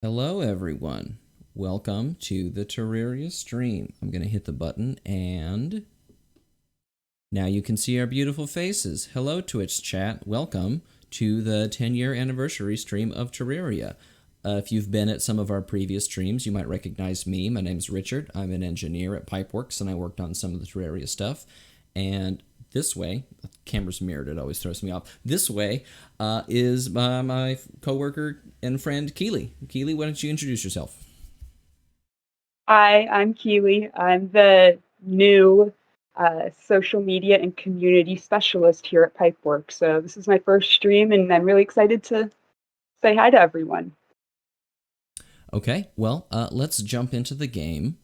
Hello, everyone. Welcome to the Terraria stream. I'm going to hit the button, and now you can see our beautiful faces. Hello, Twitch chat. Welcome to the 10-year anniversary stream of Terraria. If you've been at some of our previous streams, you might recognize me. My name's Richard. I'm an engineer at Pipeworks, and I worked on some of the Terraria stuff. And this way, the camera's mirrored, it always throws me off. This way is my coworker and friend, Keely. Keely, why don't you introduce yourself? Hi, I'm Keely. I'm the new social media and community specialist here at Pipeworks. So this is my first stream, and I'm really excited to say hi to everyone. Okay, well, let's jump into the game.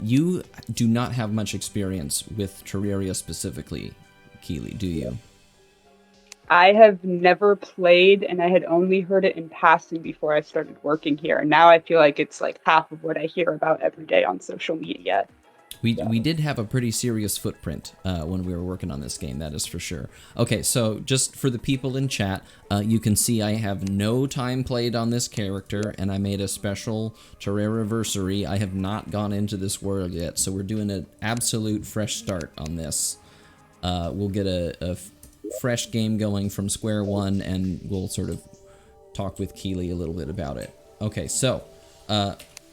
You do not have much experience with Terraria specifically, Keely, do you? I have never played, and I had only heard it in passing before I started working here. And now I feel like it's like half of what I hear about every day on social media. We did have a pretty serious footprint when we were working on this game, that is for sure. Okay, so just for the people in chat, you can see I have no time played on this character, and I made a special Terrariversary. I have not gone into this world yet, so we're doing an absolute fresh start on this. We'll get a fresh game going from square one, and we'll sort of talk with Keely a little bit about it. Okay, so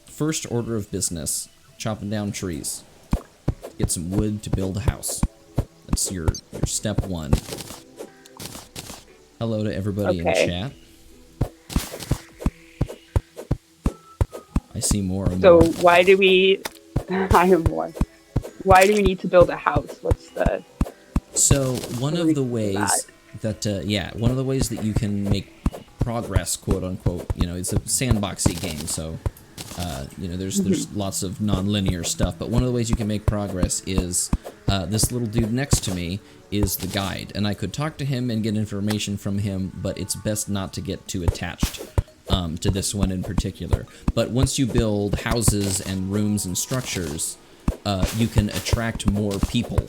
first order of business, chopping down trees. Get some wood to build a house. That's your step one. Hello to everybody in chat. I see more and so more. why do we... I have more. Why do we need to build a house? What's the... So one of the ways one of the ways that you can make progress, quote unquote, it's a sandboxy game, so there's lots of non-linear stuff, but one of the ways you can make progress is this little dude next to me is the guide, and I could talk to him and get information from him, but it's best not to get too attached to this one in particular. But once you build houses and rooms and structures, you can attract more people,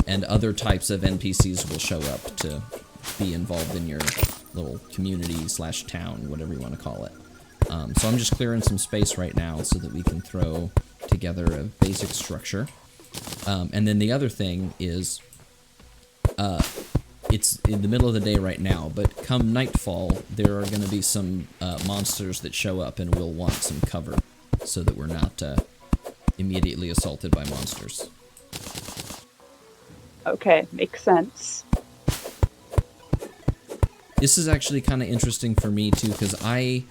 and other types of NPCs will show up to be involved in your little community slash town, whatever you want to call it. So I'm just clearing some space right now so that we can throw together a basic structure. And then the other thing is, it's in the middle of the day right now, but come nightfall, there are going to be some monsters that show up, and we'll want some cover so that we're not immediately assaulted by monsters. Okay, makes sense. This is actually kind of interesting for me too, because I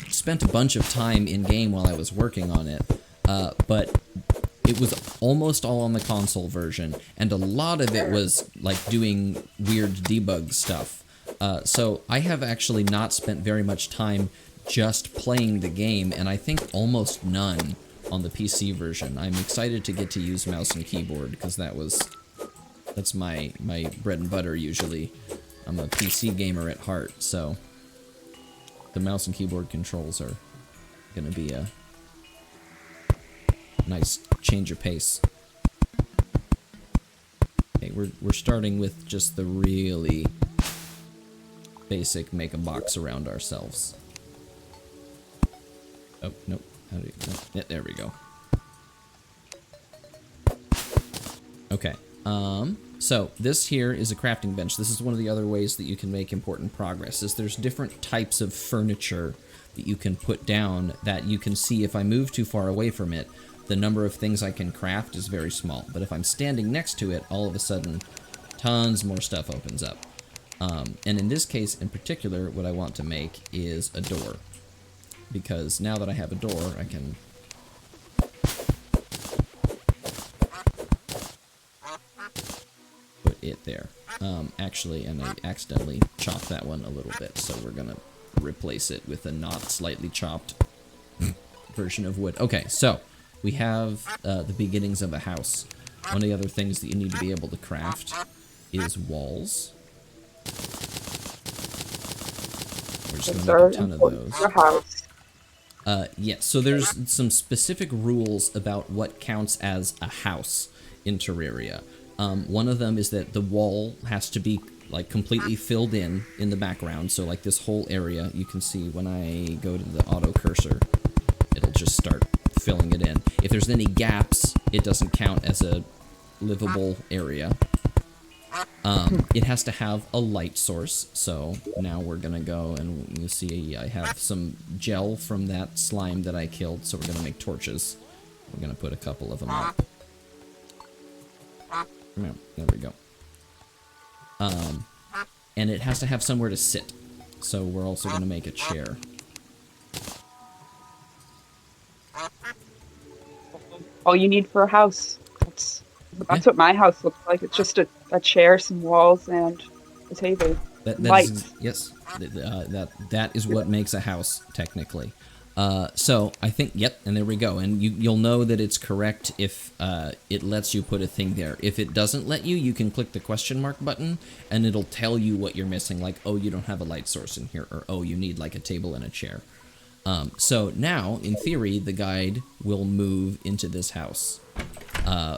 spent a bunch of time in game while I was working on it, but it was almost all on the console version, and a lot of it was like doing weird debug stuff. So I have actually not spent very much time just playing the game, and I think almost none on the PC version. I'm excited to get to use mouse and keyboard, because that's my bread and butter usually. I'm a PC gamer at heart, so the mouse and keyboard controls are going to be a nice change of pace. Okay, we're starting with just the really basic make a box around ourselves. Oh, nope. How do you... Nope. Yeah, there we go. Okay. So this here is a crafting bench. This is one of the other ways that you can make important progress, is there's different types of furniture that you can put down that you can see if I move too far away from it, the number of things I can craft is very small. But if I'm standing next to it, all of a sudden, tons more stuff opens up. And in this case in particular, what I want to make is a door. Because now that I have a door, I can... it there. Actually, and I accidentally chopped that one a little bit, so we're gonna replace it with a not slightly chopped version of wood. Okay, so we have the beginnings of a house. One of the other things that you need to be able to craft is walls. We're just gonna make a ton of those. Yeah, so there's some specific rules about what counts as a house in Terraria. One of them is that the wall has to be like completely filled in the background. So like this whole area, you can see when I go to the auto cursor, it'll just start filling it in. If there's any gaps, it doesn't count as a livable area. It has to have a light source. So now we're gonna go and you see I have some gel from that slime that I killed. So we're gonna make torches. We're gonna put a couple of them up. Yeah, there we go. And it has to have somewhere to sit. So we're also gonna make a chair. All you need for a house. That's what my house looks like. It's just a chair, some walls, and a table. Lights. Yes, that is what makes a house, technically. So I think, yep, and there we go. And you'll know that it's correct if it lets you put a thing there. If it doesn't let you, you can click the question mark button, and it'll tell you what you're missing. Like, oh, you don't have a light source in here, or oh, you need like a table and a chair. So now, in theory, the guide will move into this house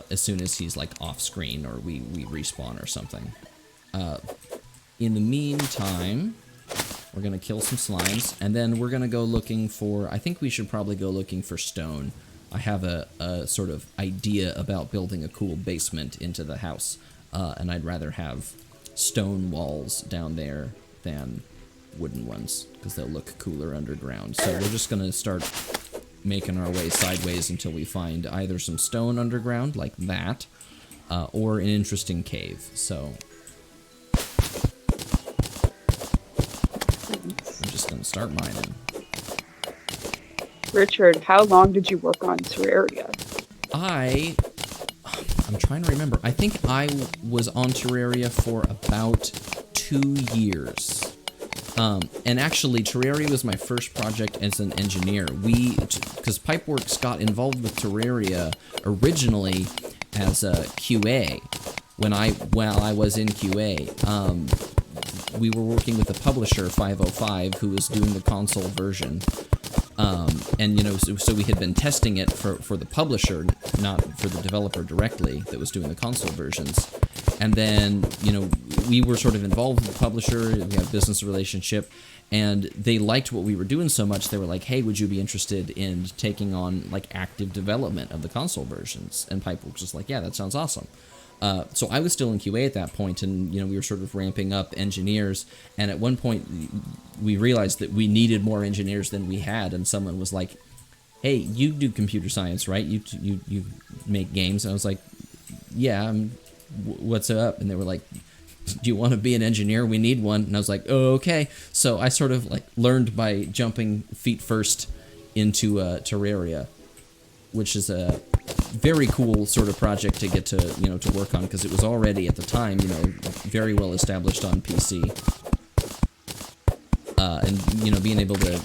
as soon as he's like off screen or we respawn or something. In the meantime, we're gonna kill some slimes, and then we're gonna go looking for, I think we should probably go looking for stone. I have a sort of idea about building a cool basement into the house, and I'd rather have stone walls down there than wooden ones, because they'll look cooler underground. So we're just gonna start making our way sideways until we find either some stone underground, like that, or an interesting cave. So I'm just gonna start mining. Richard, how long did you work on Terraria? I'm trying to remember. I think I was on Terraria for about 2 years. And actually, Terraria was my first project as an engineer. Because Pipeworks got involved with Terraria originally as a QA. While I was in QA, we were working with the publisher 505, who was doing the console version. And so we had been testing it for the publisher, not for the developer directly that was doing the console versions. And then, we were sort of involved with the publisher, we had a business relationship, and they liked what we were doing so much, they were like, hey, would you be interested in taking on, like, active development of the console versions? And Pipeworks was like, yeah, that sounds awesome. So I was still in QA at that point, and, we were sort of ramping up engineers, and at one point, we realized that we needed more engineers than we had, and someone was like, hey, you do computer science, right? You make games? And I was like, yeah, what's up? And they were like, do you want to be an engineer? We need one. And I was like, oh, okay. So I sort of like learned by jumping feet first into Terraria, which is a very cool sort of project to get to, to work on, because it was already at the time, very well established on PC. And, being able to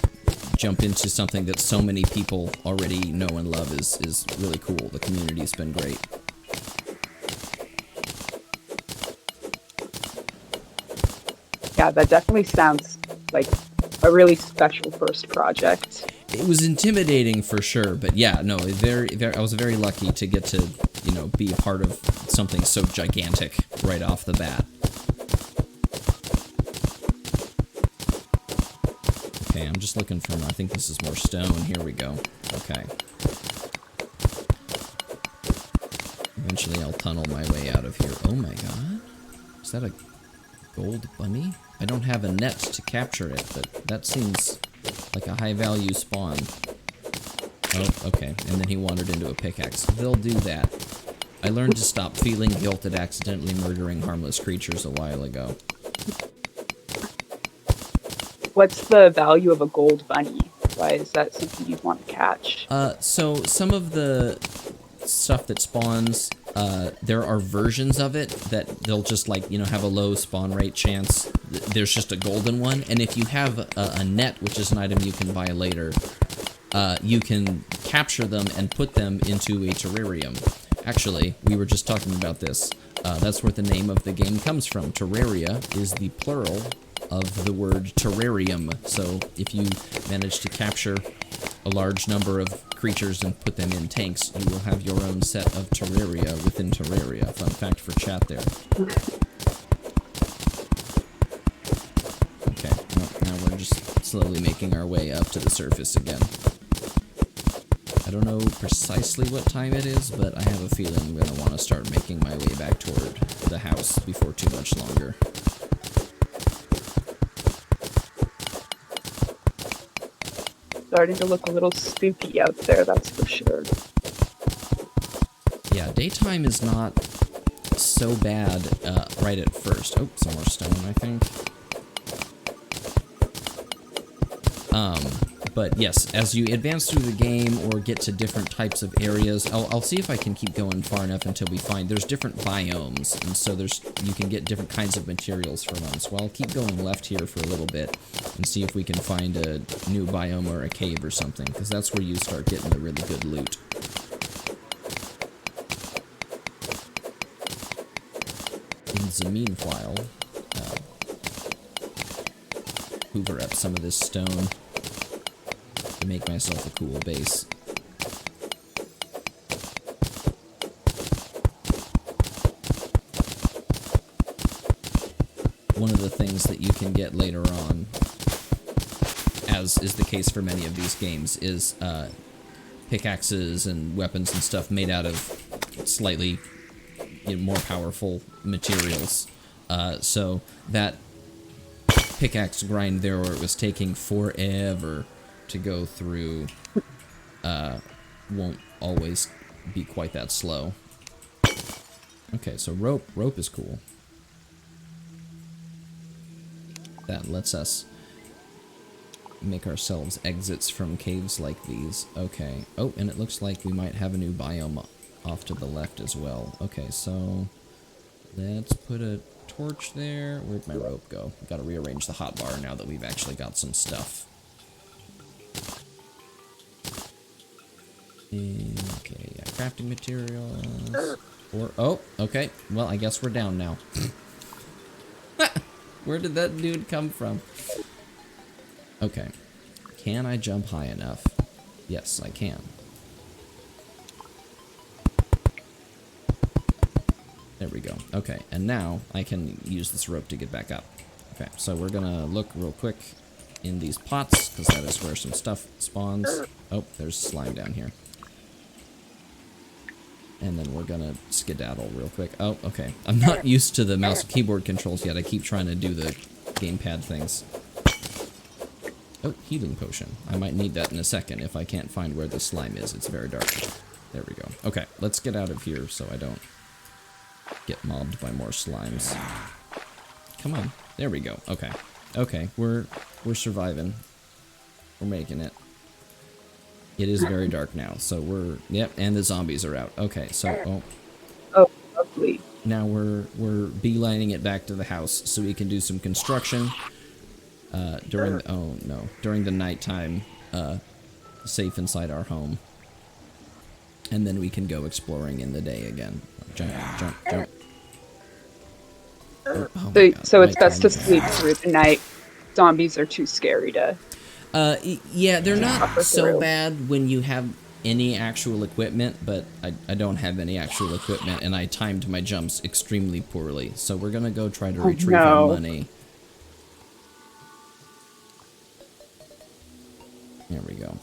jump into something that so many people already know and love is really cool. The community's been great. Yeah, that definitely sounds like a really special first project. It was intimidating for sure, but yeah, no, I was very lucky to get to, be a part of something so gigantic right off the bat. Okay, I'm just looking for, I think this is more stone. Here we go. Okay. Eventually I'll tunnel my way out of here. Oh my god. Is that a gold bunny? I don't have a net to capture it, but that seems like a high-value spawn. Oh, okay. And then he wandered into a pickaxe. They'll do that. I learned to stop feeling guilt at accidentally murdering harmless creatures a while ago. What's the value of a gold bunny? Why is that something you'd want to catch? So some of the stuff that spawns, there are versions of it that they'll just have a low spawn rate chance. There's just a golden one, and if you have a net, which is an item you can buy later, you can capture them and put them into a terrarium. Actually, we were just talking about this. That's where the name of the game comes from. Terraria is the plural of the word terrarium. So if you manage to capture a large number of creatures and put them in tanks, you will have your own set of Terraria within Terraria. Fun fact for chat there. slowly making our way up to the surface again. I don't know precisely what time it is, but I have a feeling I'm going to want to start making my way back toward the house before too much longer. Starting to look a little spooky out there, that's for sure. Yeah, daytime is not so bad right at first. Oh, some more stone, I think. But yes, as you advance through the game or get to different types of areas, I'll see if I can keep going far enough until we find there's different biomes, and so you can get different kinds of materials from them. So I'll keep going left here for a little bit and see if we can find a new biome or a cave or something, because that's where you start getting the really good loot. In the meanwhile, hoover up some of this stone to make myself a cool base. One of the things that you can get later on, as is the case for many of these games, is pickaxes and weapons and stuff made out of slightly more powerful materials. So that pickaxe grind there, where it was taking forever to go through, won't always be quite that slow. Okay, so rope is cool. That lets us make ourselves exits from caves like these. Okay. Oh, and it looks like we might have a new biome off to the left as well. Okay, so let's put a torch there. Where'd my rope go? We've got to rearrange the hotbar now that we've actually got some stuff. Okay, yeah, crafting materials. Oh, okay. Well, I guess we're down now. Where did that dude come from? Okay. Can I jump high enough? Yes, I can. There we go. Okay, and now I can use this rope to get back up. Okay, so we're gonna look real quick in these pots, because that is where some stuff spawns. Oh, there's slime down here. And then we're gonna skedaddle real quick. Oh, okay. I'm not used to the mouse and keyboard controls yet. I keep trying to do the gamepad things. Oh, healing potion. I might need that in a second if I can't find where the slime is. It's very dark. There we go. Okay, let's get out of here so I don't get mobbed by more slimes. Come on. There we go. Okay. Okay, we're surviving. We're making it. It is very dark now, so we're... Yep, and the zombies are out. Okay, so... Oh, lovely. Now we're beelining it back to the house so we can do some construction during the... Oh, no. During the nighttime, safe inside our home. And then we can go exploring in the day again. Jump, jump, jump. Oh so it's best to sleep through the night. Zombies are too scary to... yeah, they're not so bad when you have any actual equipment, but I don't have any actual equipment, and I timed my jumps extremely poorly. So we're gonna go try to retrieve our money. There we go.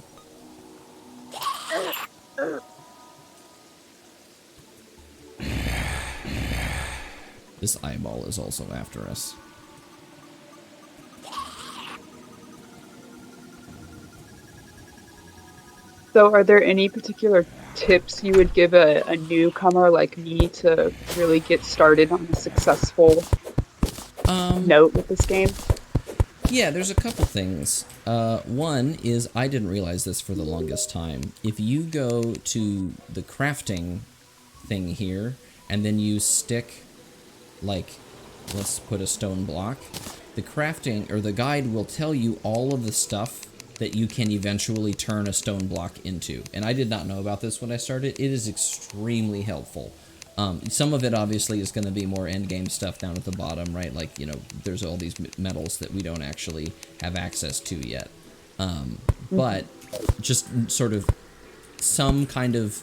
This eyeball is also after us. So are there any particular tips you would give a newcomer like me to really get started on a successful note with this game? Yeah, there's a couple things. One is, I didn't realize this for the longest time. If you go to the crafting thing here, and then you stick, like, let's put a stone block, the crafting, or the guide will tell you all of the stuff that you can eventually turn a stone block into. And I did not know about this when I started. It is extremely helpful. Some of it obviously is going to be more endgame stuff down at the bottom, right? Like, you know, there's all these metals that we don't actually have access to yet. But just sort of some kind of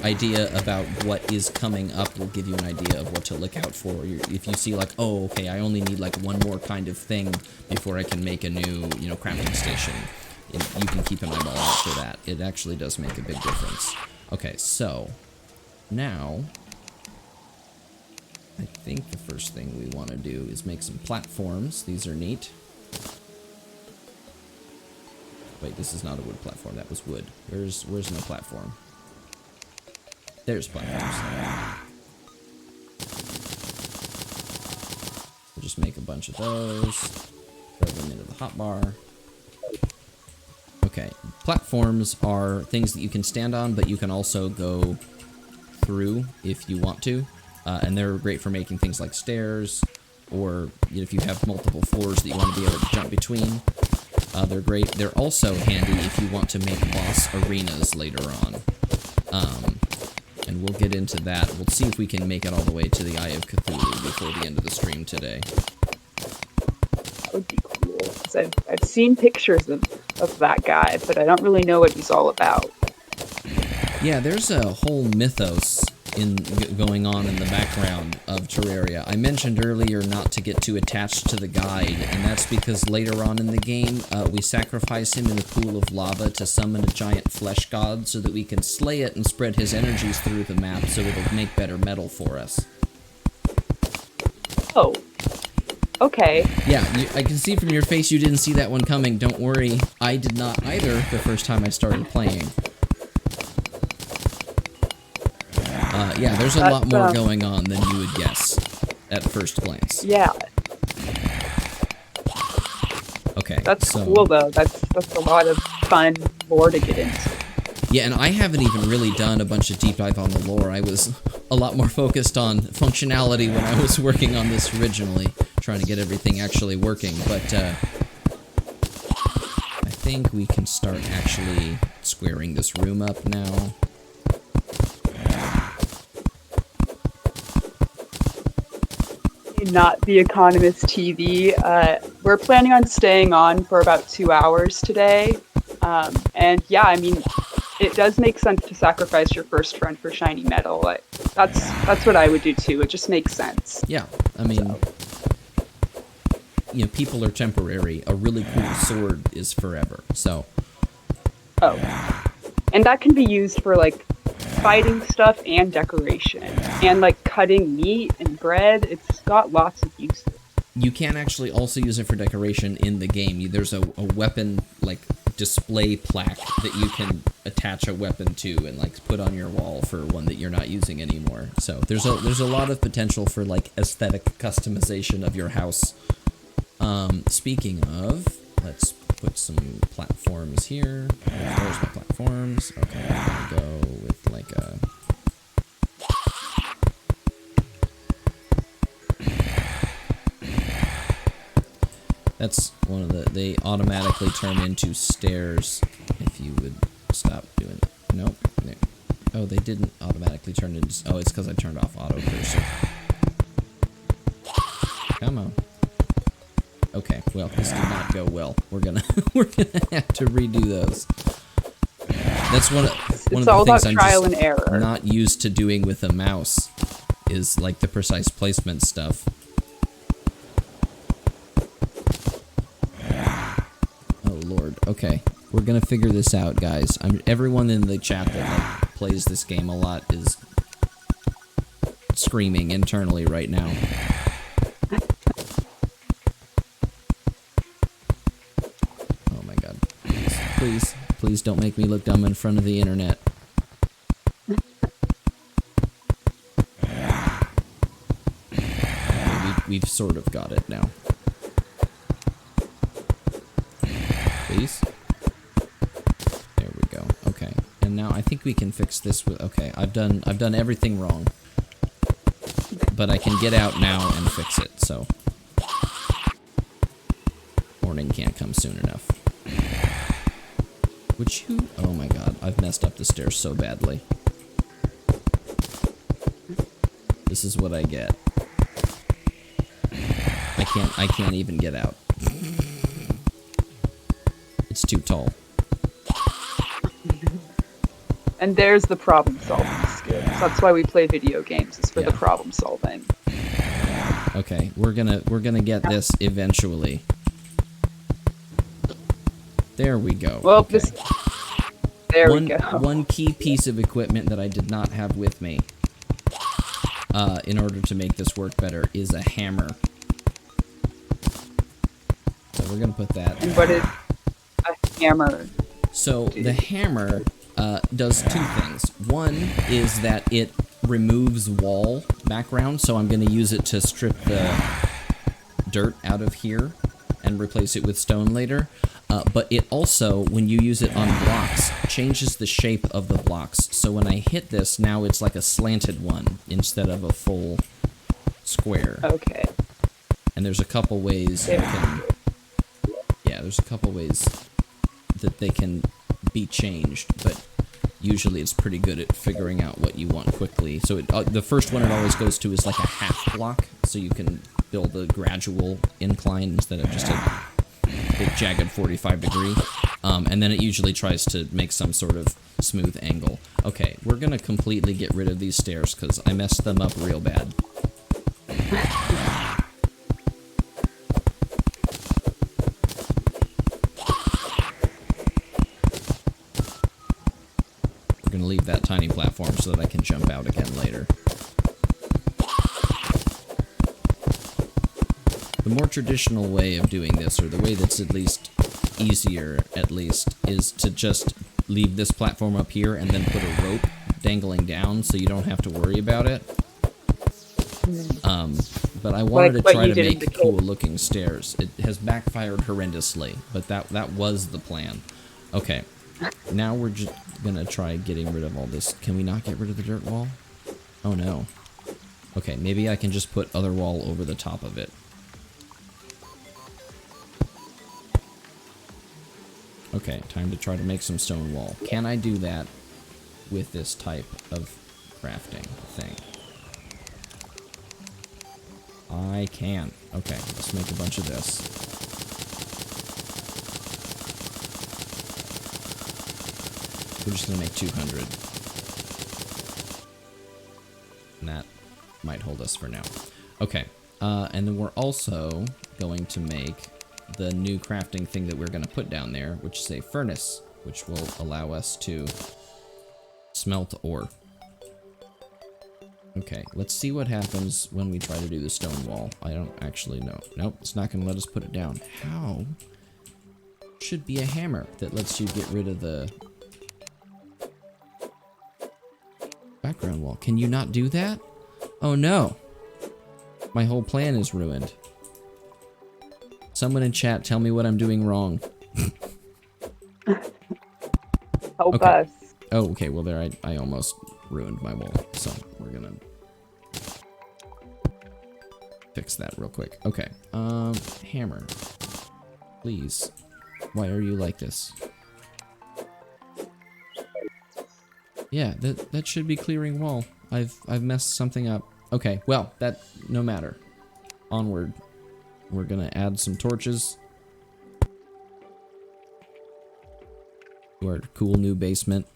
idea about what is coming up will give you an idea of what to look out for. If you see like, oh, okay, I only need like one more kind of thing before I can make a new, crafting station, you can keep an eyeball out for that. It actually does make a big difference. Okay, so now I think the first thing we want to do is make some platforms. These are neat. Wait, this is not a wood platform. That was wood. Where's no platform? There's platforms. We'll just make a bunch of those. Throw them into the hotbar. Okay, platforms are things that you can stand on, but you can also go through if you want to. And they're great for making things like stairs, or if you have multiple floors that you want to be able to jump between. They're great. They're also handy if you want to make boss arenas later on. And we'll get into that. We'll see if we can make it all the way to the Eye of Cthulhu before the end of the stream today. That would be cool. 'Cause I've seen pictures of that guy, but I don't really know what he's all about. Yeah, there's a whole mythos going on in the background of Terraria. I mentioned earlier not to get too attached to the guide, and that's because later on in the game, we sacrifice him in a pool of lava to summon a giant flesh god so that we can slay it and spread his energies through the map so it'll make better metal for us. Oh. Okay. Yeah, I can see from your face you didn't see that one coming. Don't worry, I did not either the first time I started playing. Yeah, there's a lot more going on than you would guess at first glance. Yeah. Okay. That's cool though. That's a lot of fun lore to get into. Yeah, and I haven't even really done a bunch of deep dive on the lore. I was a lot more focused on functionality when I was working on this originally, trying to get everything actually working. But I think we can start actually squaring this room up now. Not the Economist TV. We're planning on staying on for about 2 hours today. And yeah, I mean, it does make sense to sacrifice your first run for shiny metal. That's what I would do too. It just makes sense. Yeah, I mean, people are temporary. A really cool sword is forever, so. Oh. And that can be used for, like, fighting stuff and decoration. And, like, cutting meat and bread. It's got lots of uses. You can actually also use it for decoration in the game. There's a weapon, like, display plaque that you can attach a weapon to and, like, put on your wall for one that you're not using anymore. So there's a lot of potential for, like, aesthetic customization of your house. Speaking of, let's put some platforms here. There's my platforms. Okay, I'm gonna go with like a. That's one of they automatically turn into stairs if you would stop doing it. Nope. Oh, they didn't automatically turn into. Oh, it's because I turned off auto cursor. Come on. Okay, well, this did not go well. We're gonna have to redo those. That's one of the things I'm trial and error. Not used to doing with a mouse is like the precise placement stuff. Oh Lord. Okay, we're gonna figure this out, guys. Everyone in the chat that like, plays this game a lot is screaming internally right now. Please don't make me look dumb in front of the internet. We've sort of got it now. Please? There we go. Okay. And now I think we can fix this with... Okay, I've done everything wrong. But I can get out now and fix it, so... Morning can't come soon enough. Would you... Oh my god, I've messed up the stairs so badly. This is what I get. I can't even get out. It's too tall. And there's the problem solving That's why we play video games, is for the Yeah. problem solving. Okay, we're gonna get this eventually. There we go. Well, Okay. there we go. One key piece of equipment that I did not have with me, in order to make this work better, is a hammer. So we're gonna put that. And what is a hammer? So the hammer does two things. One is that it removes wall background, so I'm going to use it to strip the dirt out of here and replace it with stone later. But it also, when you use it on blocks, changes the shape of the blocks. So when I hit this, now it's like a slanted one instead of a full square. Okay. And there's a couple ways you can... Yeah, there's a couple ways that they can be changed, but usually it's pretty good at figuring out what you want quickly. So the first one it always goes to is like a half block, so you can build a gradual incline instead of just a big jagged 45-degree. And then it usually tries to make some sort of smooth angle. Okay, we're gonna completely get rid of these stairs because I messed them up real bad. We're gonna leave that tiny platform so that I can jump out again later. The more traditional way of doing this, or the way that's at least easier, at least, is to just leave this platform up here and then put a rope dangling down so you don't have to worry about it. But I wanted to try to make cool looking stairs. It has backfired horrendously, but that was the plan. Okay, now we're just gonna try getting rid of all this. Can we not get rid of the dirt wall? Oh no. Okay, maybe I can just put other wall over the top of it. Okay, time to try to make some stone wall. Can I do that with this type of crafting thing? I can. Okay, let's make a bunch of this. We're just gonna make 200. And that might hold us for now. Okay, and then we're also going to make the new crafting thing that we're going to put down there, which is a furnace, which will allow us to smelt ore. Okay, let's see what happens when we try to do the stone wall. I don't actually know. Nope, it's not going to let us put it down. How? Should be a hammer that lets you get rid of the background wall. Can you not do that? Oh no! My whole plan is ruined. Someone in chat, tell me what I'm doing wrong. Help us. Oh, okay. Well, there, I almost ruined my wall, so we're gonna fix that real quick. Okay. Hammer. Please. Why are you like this? Yeah, that should be clearing wall. I've messed something up. Okay. Well, that no matter. Onward. We're gonna add some torches to our cool new basement.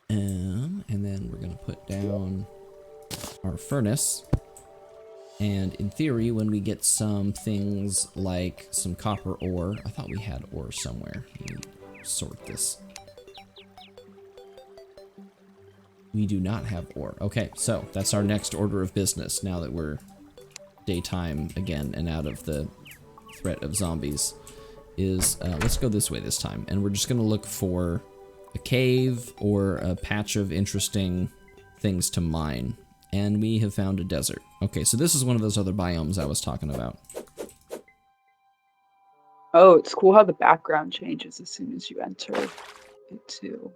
And then we're gonna put down our furnace. And in theory, when we get some things like some copper ore, I thought we had ore somewhere. Let me sort this. We do not have ore. Okay, so that's our next order of business now that we're daytime again and out of the threat of zombies. Is let's go this way this time, and we're just gonna look for a cave or a patch of interesting things to mine, and we have found a desert. Okay, so this is one of those other biomes I was talking about. Oh, it's cool how the background changes as soon as you enter it too.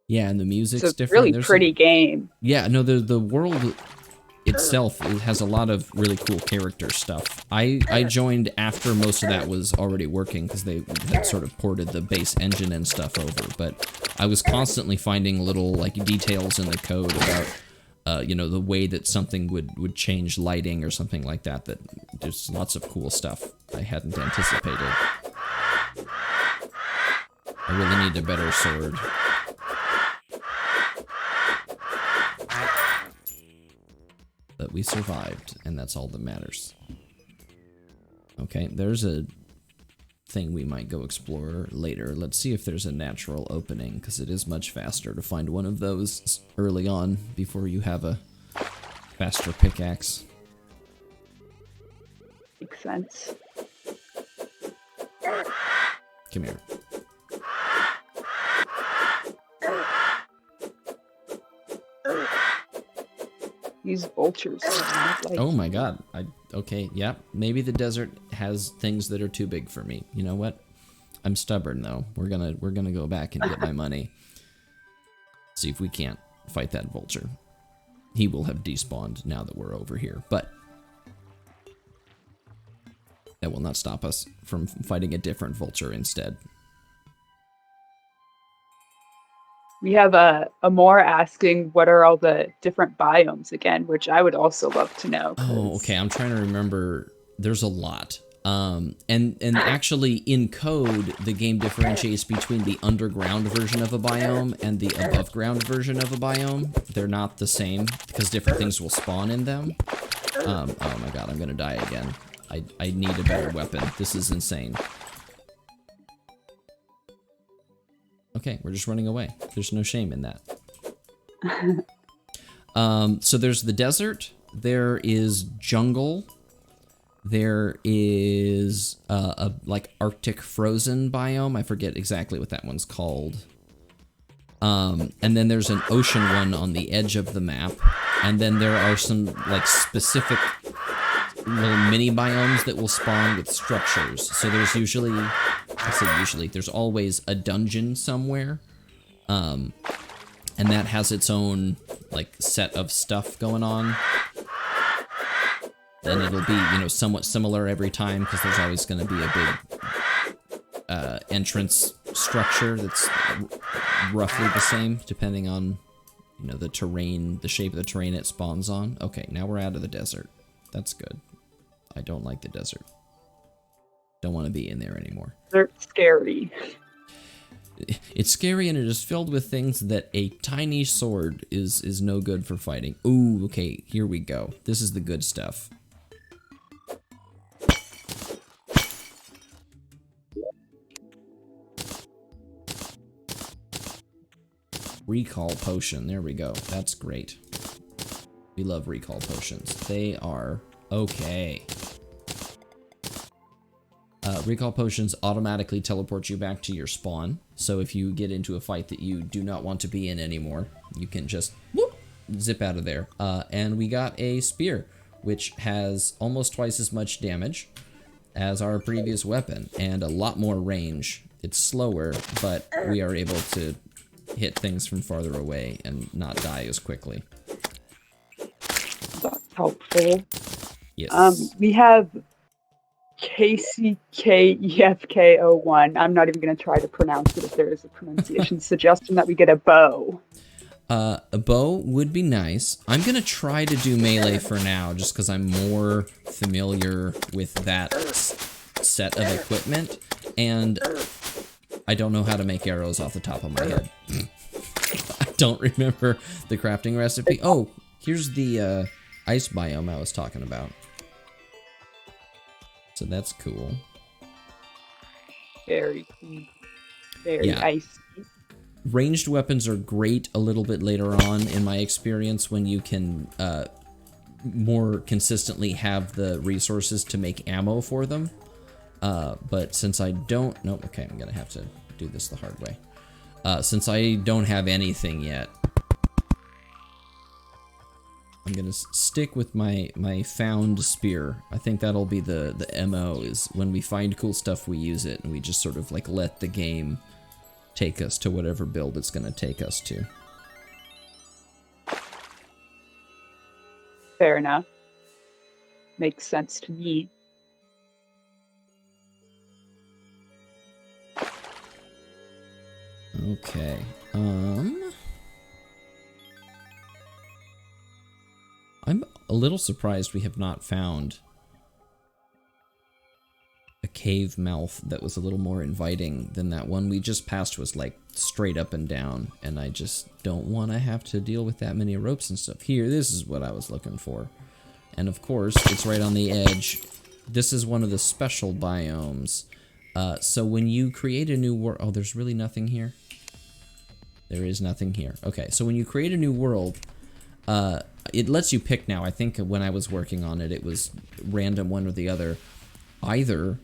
Yeah, and the music's it's a different. Really pretty game. Yeah, no, the world itself, it has a lot of really cool character stuff. I joined after most of that was already working because they had sort of ported the base engine and stuff over, but I was constantly finding little like details in the code about you know, the way that something would change lighting or something like that. That there's lots of cool stuff I hadn't anticipated. I really need a better sword. But we survived, and that's all that matters. Okay, there's a thing we might go explore later. Let's see if there's a natural opening, because it is much faster to find one of those early on before you have a faster pickaxe. Makes sense. Come here. These vultures. Oh my god. Okay, yeah. Maybe the desert has things that are too big for me. You know what? I'm stubborn though. We're gonna go back and get my money. See if we can't fight that vulture. He will have despawned now that we're over here, but that will not stop us from fighting a different vulture instead. We have a more asking what are all the different biomes again, which I would also love to know. Oh, okay. I'm trying to remember. There's a lot. And actually in code, the game differentiates between the underground version of a biome and the above ground version of a biome. They're not the same because different things will spawn in them. Oh my god, I'm gonna die again. I need a better weapon. This is insane. Okay, we're just running away. There's no shame in that. So there's the desert. There is jungle. There is a like Arctic frozen biome. I forget exactly what that one's called. And then there's an ocean one on the edge of the map. And then there are some like specific little mini biomes that will spawn with structures. So there's usually, there's always a dungeon somewhere. And that has its own like set of stuff going on. Then it'll be, you know, somewhat similar every time because there's always going to be a big entrance structure that's roughly the same depending on, you know, the terrain, the shape of the terrain it spawns on. Okay, now we're out of the desert. That's good. I don't like the desert. Don't want to be in there anymore. They're scary. It's scary and it is filled with things that a tiny sword is no good for fighting. Ooh, okay, here we go. This is the good stuff. Recall potion, there we go. That's great. We love recall potions. They are okay. Recall potions automatically teleport you back to your spawn. So if you get into a fight that you do not want to be in anymore, you can just whoop, zip out of there. And we got a spear, which has almost twice as much damage as our previous weapon and a lot more range. It's slower, but we are able to hit things from farther away and not die as quickly. That's helpful. Yes. We have KCKEFK01. I'm not even going to try to pronounce it if there is a pronunciation suggestion that we get a bow. A bow would be nice. I'm going to try to do melee for now just because I'm more familiar with that set of equipment. And I don't know how to make arrows off the top of my head. I don't remember the crafting recipe. Oh, here's the ice biome I was talking about. So that's cool. Very cool. Very icy. Ranged weapons are great a little bit later on in my experience when you can more consistently have the resources to make ammo for them. But since I don't... Nope, okay, I'm going to have to do this the hard way. Since I don't have anything yet, I'm going to stick with my found spear. I think that'll be the MO, is when we find cool stuff, we use it, and we just sort of like let the game take us to whatever build it's going to take us to. Fair enough. Makes sense to me. Okay, I'm a little surprised we have not found a cave mouth that was a little more inviting than that one we just passed was like straight up and down, and I just don't want to have to deal with that many ropes and stuff. Here, this is what I was looking for. And of course, it's right on the edge. This is one of the special biomes. So when you create a new world... Oh, there's really nothing here? There is nothing here. Okay, so when you create a new world, it lets you pick now. I think when I was working on it, it was random one or the other. Either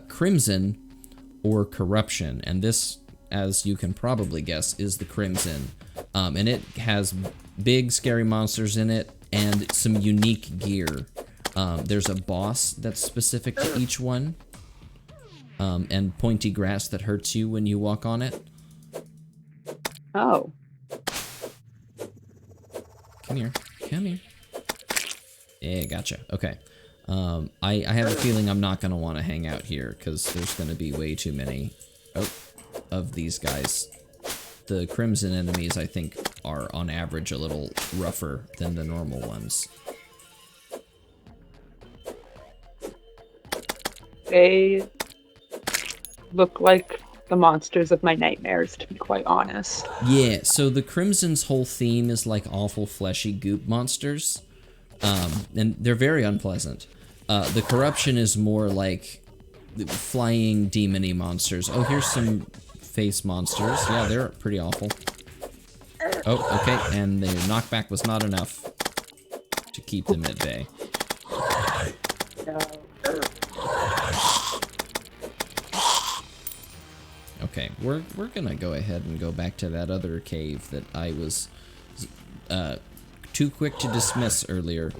Crimson or Corruption. And this, as you can probably guess, is the Crimson. And it has big, scary monsters in it and some unique gear. There's a boss that's specific to each one. And pointy grass that hurts you when you walk on it. Oh. Come here. Come here. Yeah, gotcha. Okay. I have a feeling I'm not going to want to hang out here, because there's going to be way too many of these guys. The Crimson enemies, I think, are on average a little rougher than the normal ones. They look like the monsters of my nightmares, to be quite honest. Yeah, so the Crimson's whole theme is like awful fleshy goop monsters. And they're very unpleasant. The Corruption is more like flying demon-y monsters. Oh, here's some face monsters. Yeah, they're pretty awful. Oh, okay, and the knockback was not enough to keep them at bay. No. Okay, we're gonna go ahead and go back to that other cave that I was too quick to dismiss earlier.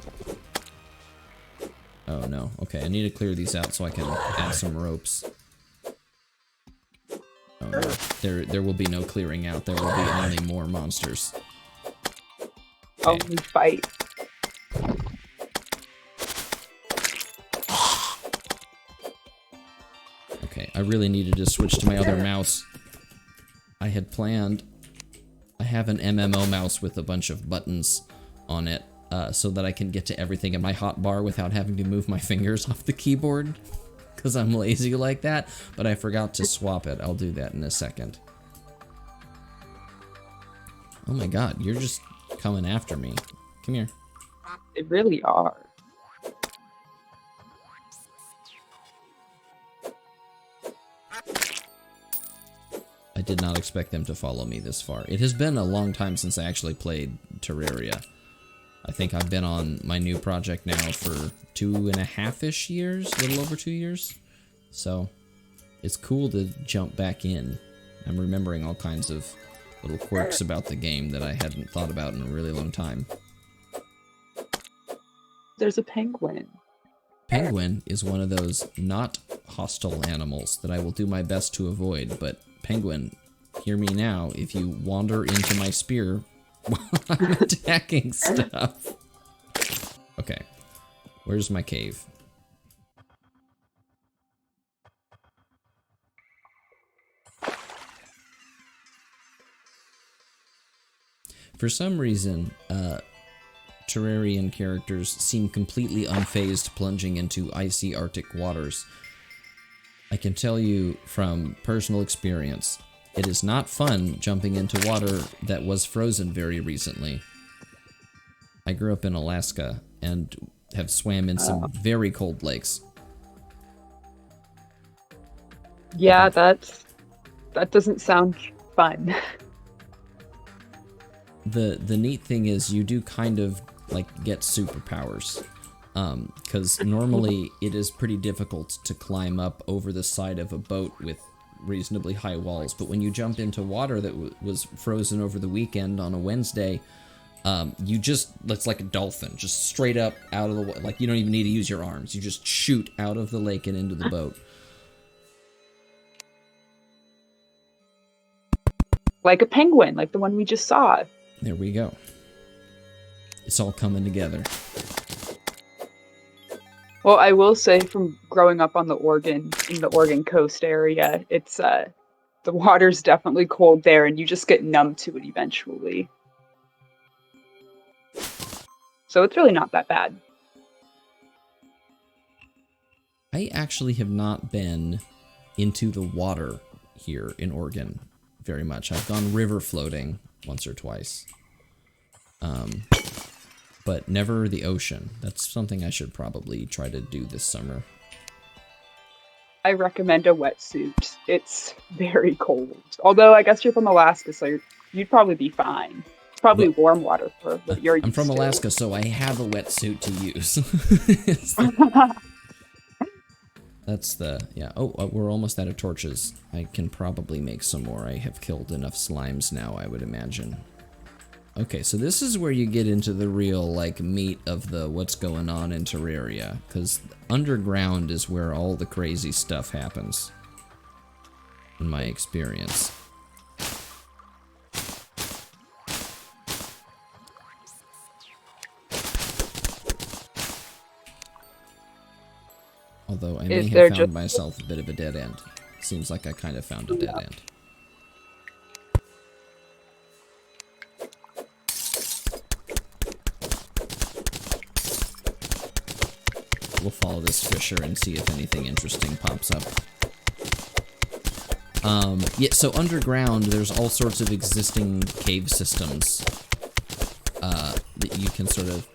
Oh no, okay, I need to clear these out so I can add some ropes. Oh no, there will be no clearing out, there will be only more monsters. Okay. Only fight. Okay, I really needed to switch to my other mouse. I had planned... I have an MMO mouse with a bunch of buttons on it, so that I can get to everything in my hotbar without having to move my fingers off the keyboard. Because I'm lazy like that, but I forgot to swap it. I'll do that in a second. Oh my god, you're just coming after me. Come here. They really are. I did not expect them to follow me this far. It has been a long time since I actually played Terraria. I think I've been on my new project now for 2.5-ish years, a little over 2 years. So, it's cool to jump back in. I'm remembering all kinds of little quirks about the game that I hadn't thought about in a really long time. There's a penguin. Penguin is one of those not hostile animals that I will do my best to avoid, but Penguin, hear me now, if you wander into my spear while I'm attacking stuff. Okay, where's my cave? For some reason, Terrarian characters seem completely unfazed plunging into icy Arctic waters. I can tell you from personal experience, it is not fun jumping into water that was frozen very recently. I grew up in Alaska and have swam in some very cold lakes. Yeah, that doesn't sound fun. The neat thing is you do kind of like get superpowers. Because normally it is pretty difficult to climb up over the side of a boat with reasonably high walls, but when you jump into water that was frozen over the weekend on a Wednesday, you just, it's like a dolphin, just straight up out of the, like you don't even need to use your arms, you just shoot out of the lake and into the boat. Like a penguin, like the one we just saw. There we go. It's all coming together. Well, I will say from growing up on the Oregon, in the Oregon coast area, it's, the water's definitely cold there and you just get numb to it eventually. So it's really not that bad. I actually have not been into the water here in Oregon very much. I've gone river floating once or twice. but never the ocean. That's something I should probably try to do this summer. I recommend a wetsuit. It's very cold. Although I guess you're from Alaska, so you'd probably be fine. It's probably Well, warm water for what you're used I'm from to. Alaska, so I have a wetsuit to use. That's the, yeah. Oh, we're almost out of torches. I can probably make some more. I have killed enough slimes now, I would imagine. Okay, so this is where you get into the real, like, meat of the what's going on in Terraria. Because underground is where all the crazy stuff happens. In my experience. Although I may have found myself a bit of a dead end. Seems like I kind of found a dead end. We'll follow this fissure and see if anything interesting pops up. Yeah, so underground, there's all sorts of existing cave systems that you can sort of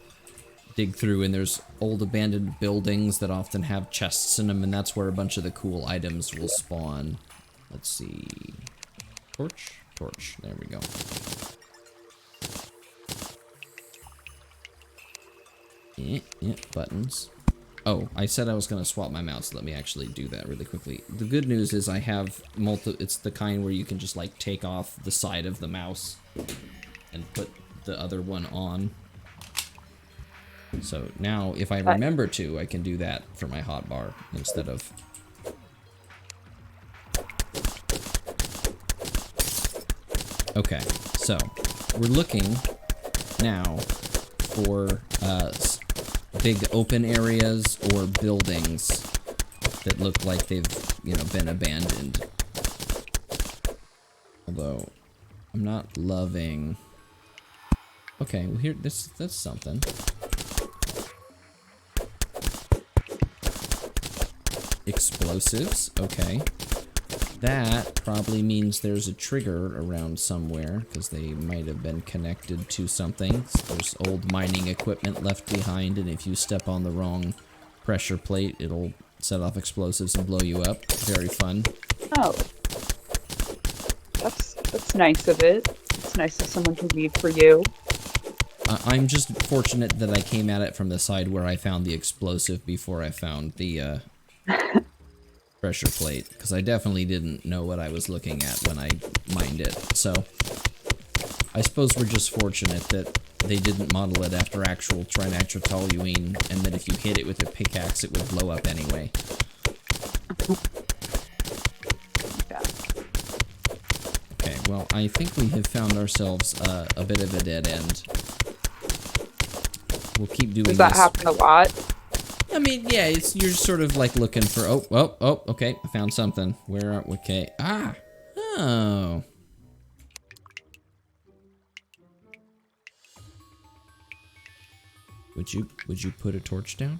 dig through, and there's old abandoned buildings that often have chests in them, and that's where a bunch of the cool items will spawn. Let's see. Torch? Torch. There we go. Yeah, buttons. Oh, I said I was going to swap my mouse. Let me actually do that really quickly. The good news is I have it's the kind where you can just like take off the side of the mouse and put the other one on. So now if I remember to, I can do that for my hotbar instead of... Okay, so we're looking now for big open areas or buildings that look like they've, you know, been abandoned. Although I'm not loving... Okay, well here, that's something. Explosives, okay. That probably means there's a trigger around somewhere, because they might have been connected to something. There's old mining equipment left behind, and if you step on the wrong pressure plate, it'll set off explosives and blow you up. Very fun. Oh. That's nice of it. It's nice that someone can leave for you. I'm just fortunate that I came at it from the side where I found the explosive before I found the pressure plate, because I definitely didn't know what I was looking at when I mined it. So I suppose we're just fortunate that they didn't model it after actual trinitrotoluene, and that if you hit it with a pickaxe it would blow up anyway. Okay, well, I think we have found ourselves a bit of a dead end. We'll keep doing this. Does that happen a lot? I mean, yeah, you're sort of like looking for, oh, okay, I found something. Where are, okay, oh. Would you put a torch down?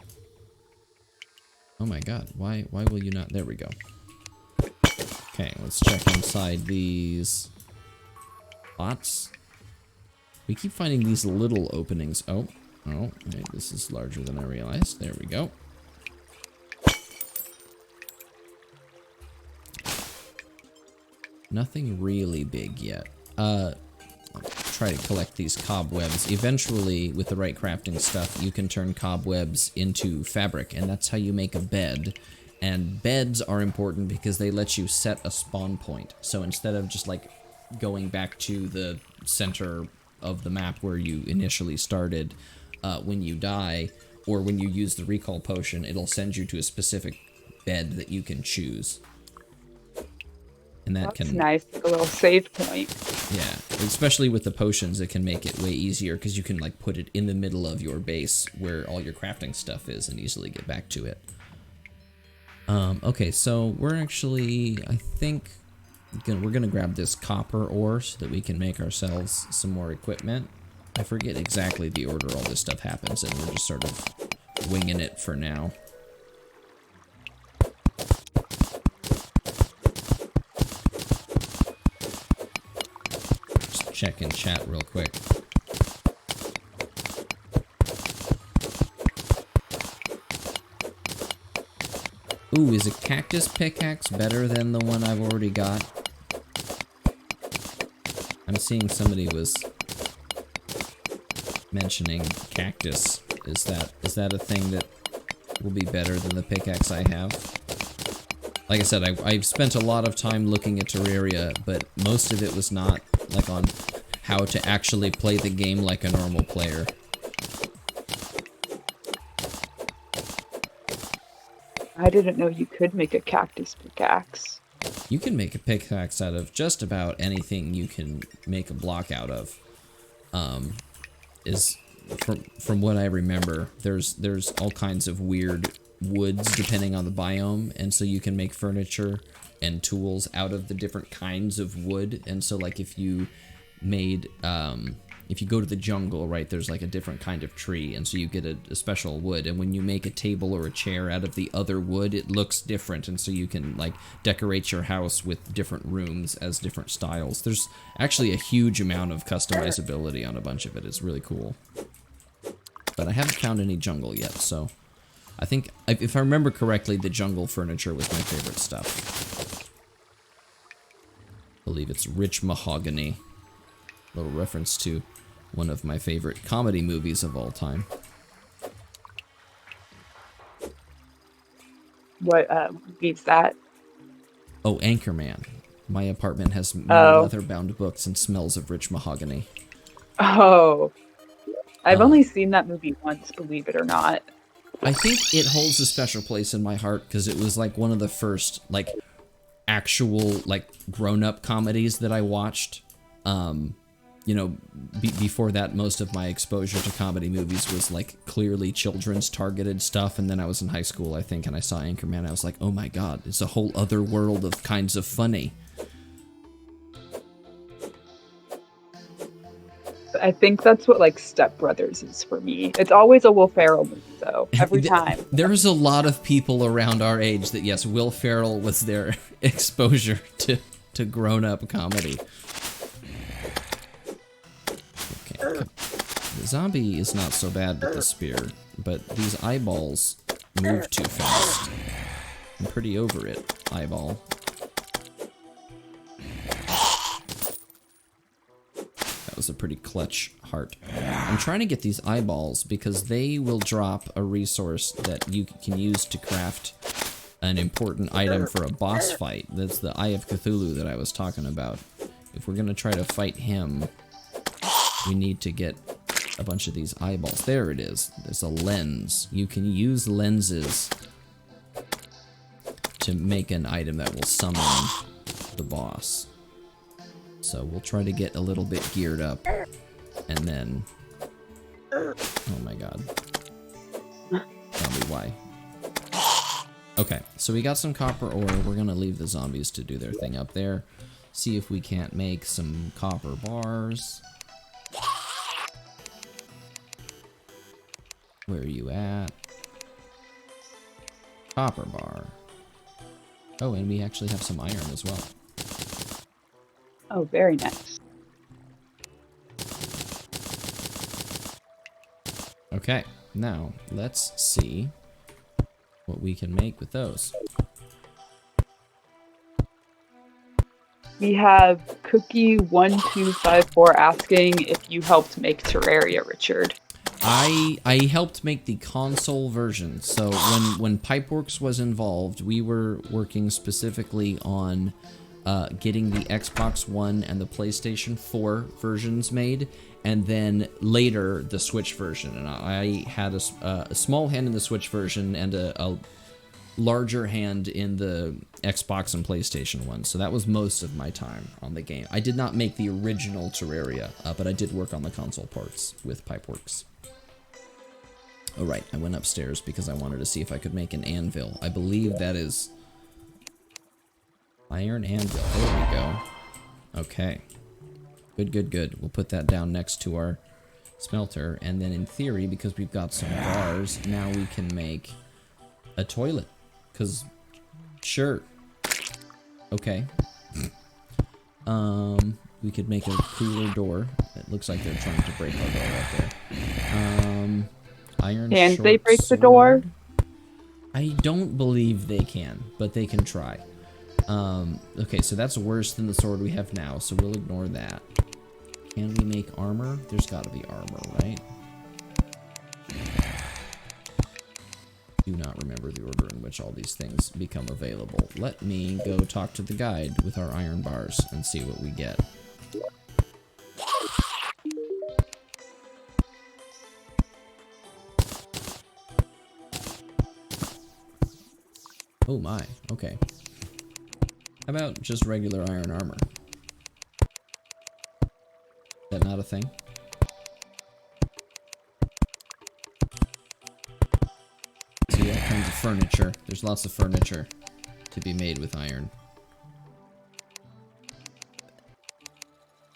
Oh my god, why will you not? There we go. Okay, let's check inside these pots. We keep finding these little openings. Oh, okay, this is larger than I realized. There we go. Nothing really big yet. I'll try to collect these cobwebs. Eventually, with the right crafting stuff, you can turn cobwebs into fabric, and that's how you make a bed. And beds are important because they let you set a spawn point. So instead of just like going back to the center of the map where you initially started, when you die, or when you use the recall potion, it'll send you to a specific bed that you can choose. And that's nice, like a little save point. Yeah, especially with the potions, it can make it way easier because you can like put it in the middle of your base where all your crafting stuff is and easily get back to it. Okay, so we're actually, I think, we're gonna grab this copper ore so that we can make ourselves some more equipment. I forget exactly the order all this stuff happens in. We're just sort of winging it for now. Just check in chat real quick. Ooh, is a cactus pickaxe better than the one I've already got? I'm seeing somebody was mentioning cactus. Is that a thing that will be better than the pickaxe I have? Like I said, I've spent a lot of time looking at Terraria, but most of it was not like on how to actually play the game like a normal player. I didn't know you could make a cactus pickaxe. You can make a pickaxe out of just about anything you can make a block out of. Is from what I remember, there's all kinds of weird woods depending on the biome, and so you can make furniture and tools out of the different kinds of wood. And so like if you made if you go to the jungle, right, there's like a different kind of tree, and so you get a special wood, and when you make a table or a chair out of the other wood, it looks different, and so you can like decorate your house with different rooms as different styles. There's actually a huge amount of customizability on a bunch of it. It's really cool. But I haven't found any jungle yet, so I think, if I remember correctly, the jungle furniture was my favorite stuff. I believe it's rich mahogany. Little reference to one of my favorite comedy movies of all time. What beats that? Oh, Anchorman. My apartment has many leather-bound books and smells of rich mahogany. Oh. I've only seen that movie once, believe it or not. I think it holds a special place in my heart because it was like one of the first like actual like grown-up comedies that I watched. You know, before that, most of my exposure to comedy movies was like clearly children's targeted stuff, and then I was in high school, I think, and I saw Anchorman. I was like, oh my god, it's a whole other world of kinds of funny. I think that's what like Step Brothers is for me. It's always a Will Ferrell movie, though, every time. There's a lot of people around our age that, yes, Will Ferrell was their exposure to grown-up comedy. Okay, the zombie is not so bad with the spear, but these eyeballs move too fast. I'm pretty over it, eyeball. That was a pretty clutch heart. I'm trying to get these eyeballs because they will drop a resource that you can use to craft an important item for a boss fight. That's the Eye of Cthulhu that I was talking about. If we're gonna try to fight him, we need to get a bunch of these eyeballs. There it is. There's a lens. You can use lenses to make an item that will summon the boss. So we'll try to get a little bit geared up, and then... Oh my god. Tell me why. Okay, so we got some copper ore. We're gonna leave the zombies to do their thing up there. See if we can't make some copper bars. Where are you at? Copper bar. Oh, and we actually have some iron as well. Oh, very nice. Okay, now let's see what we can make with those. We have Cookie1254 asking if you helped make Terraria, Richard. I helped make the console version. So when Pipeworks was involved, we were working specifically on getting the Xbox One and the PlayStation 4 versions made, and then later the Switch version. And I had a small hand in the Switch version and a larger hand in the Xbox and PlayStation one. So that was most of my time on the game. I did not make the original Terraria, but I did work on the console parts with Pipeworks. Oh right, I went upstairs because I wanted to see if I could make an anvil. I believe that is iron anvil. There we go. Okay. Good, good, good. We'll put that down next to our smelter, and then in theory, because we've got some bars, now we can make a toilet. Because, sure. Okay. We could make a cooler door. It looks like they're trying to break our door out there. Iron Can short they break sword. the door? I don't believe they can, but they can try. Okay, so that's worse than the sword we have now, so we'll ignore that. Can we make armor? There's gotta be armor, right? Do not remember the order in which all these things become available. Let me go talk to the guide with our iron bars and see what we get. Oh my, okay. How about just regular iron armor? Is that not a thing? See all kinds of furniture. There's lots of furniture to be made with iron.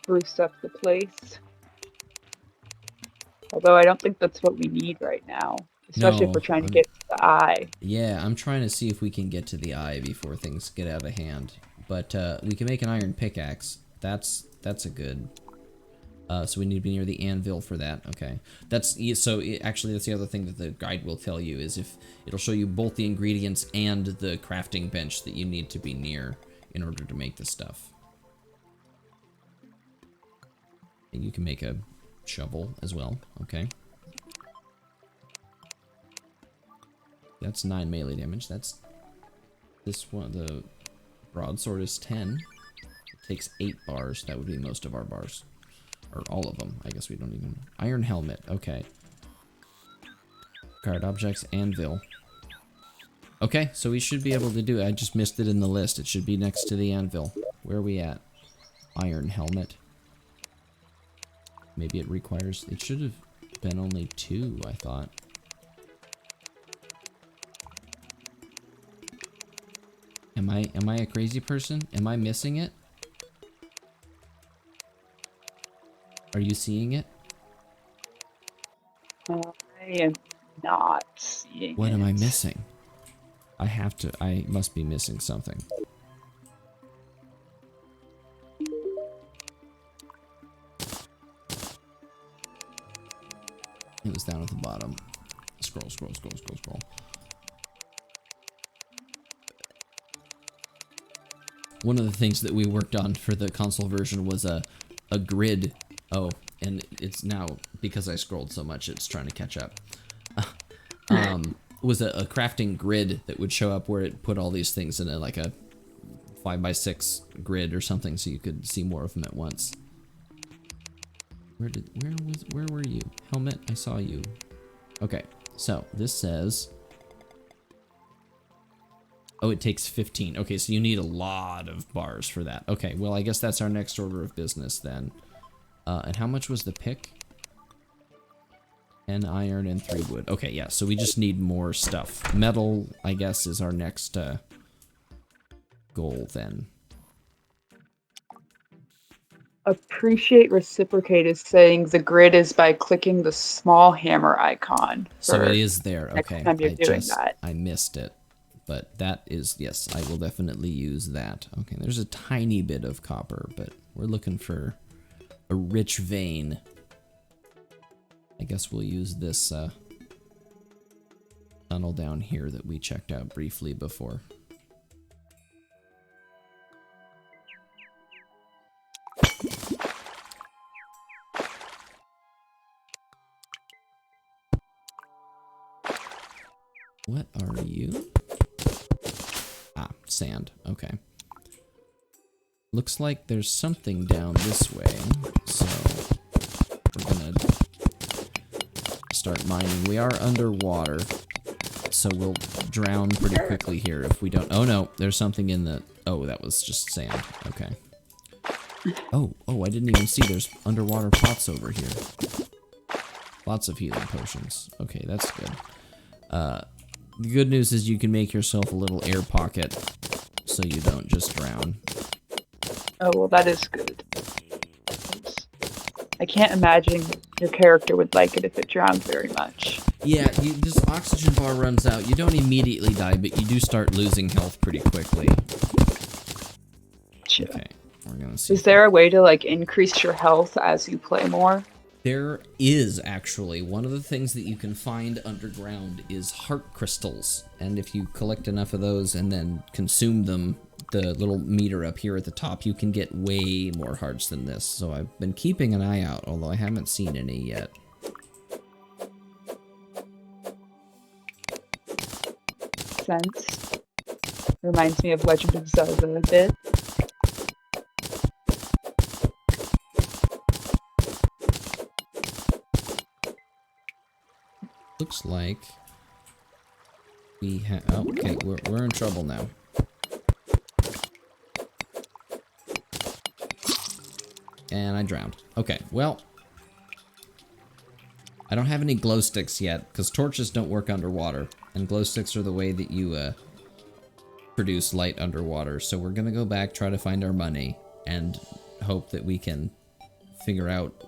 Spruce up the place. Although I don't think that's what we need right now. Especially if we're trying to get to the eye. Yeah, I'm trying to see if we can get to the eye before things get out of hand. But we can make an iron pickaxe. That's a good... so we need to be near the anvil for that. Okay. Actually, that's the other thing that the guide will tell you is if it'll show you both the ingredients and the crafting bench that you need to be near in order to make the stuff. And you can make a shovel as well. Okay. That's 9 melee damage. That's this one. The broadsword is 10. It takes 8 bars. That would be most of our bars. Or all of them. I guess we don't even... Iron helmet. Okay. Card objects. Anvil. Okay, so we should be able to do it. I just missed it in the list. It should be next to the anvil. Where are we at? Iron helmet. Maybe it requires... It should have been only 2, I thought. Am I a crazy person? Am I missing it? Are you seeing it? I am not seeing it. What am I missing? I must be missing something. It was down at the bottom. Scroll, scroll, scroll, scroll, scroll. One of the things that we worked on for the console version was a grid. Oh, and it's now, because I scrolled so much, it's trying to catch up. Was a crafting grid that would show up where it put all these things in like a 5x6 grid or something, so you could see more of them at once. Where were you? Helmet, I saw you. Okay, so this says... Oh, it takes 15. Okay, so you need a lot of bars for that. Okay, well, I guess that's our next order of business then. And how much was the pick? 10 iron and 3 wood. Okay, yeah, so we just need more stuff. Metal, I guess, is our next goal then. Appreciate Reciprocate is saying the grid is by clicking the small hammer icon. So it is there. Okay, time you're doing that. I missed it. But that is, yes, I will definitely use that. Okay, there's a tiny bit of copper, but we're looking for a rich vein. I guess we'll use this tunnel down here that we checked out briefly before. What are you? Ah, sand. Okay. Looks like there's something down this way, so we're gonna start mining. We are underwater, so we'll drown pretty quickly here if we don't... Oh no, there's something in the... Oh, that was just sand. Okay. Oh, I didn't even see there's underwater pots over here. Lots of healing potions. Okay, that's good. The good news is you can make yourself a little air pocket so you don't just drown. Oh, well, that is good. I can't imagine your character would like it if it drowned very much. Yeah, this oxygen bar runs out. You don't immediately die, but you do start losing health pretty quickly. Gotcha. Okay, we're gonna see. Is there a way to, like, increase your health as you play more? There is actually one of the things that you can find underground is heart crystals, and if you collect enough of those and then consume them, the little meter up here at the top, you can get way more hearts than this. So I've been keeping an eye out, although I haven't seen any yet. Sense. Reminds me of Legend of Zelda a bit. Looks like we have. Oh, okay, we're in trouble now. And I drowned. Okay, well, I don't have any glow sticks yet because torches don't work underwater, and glow sticks are the way that you produce light underwater. So we're gonna go back, try to find our money, and hope that we can figure out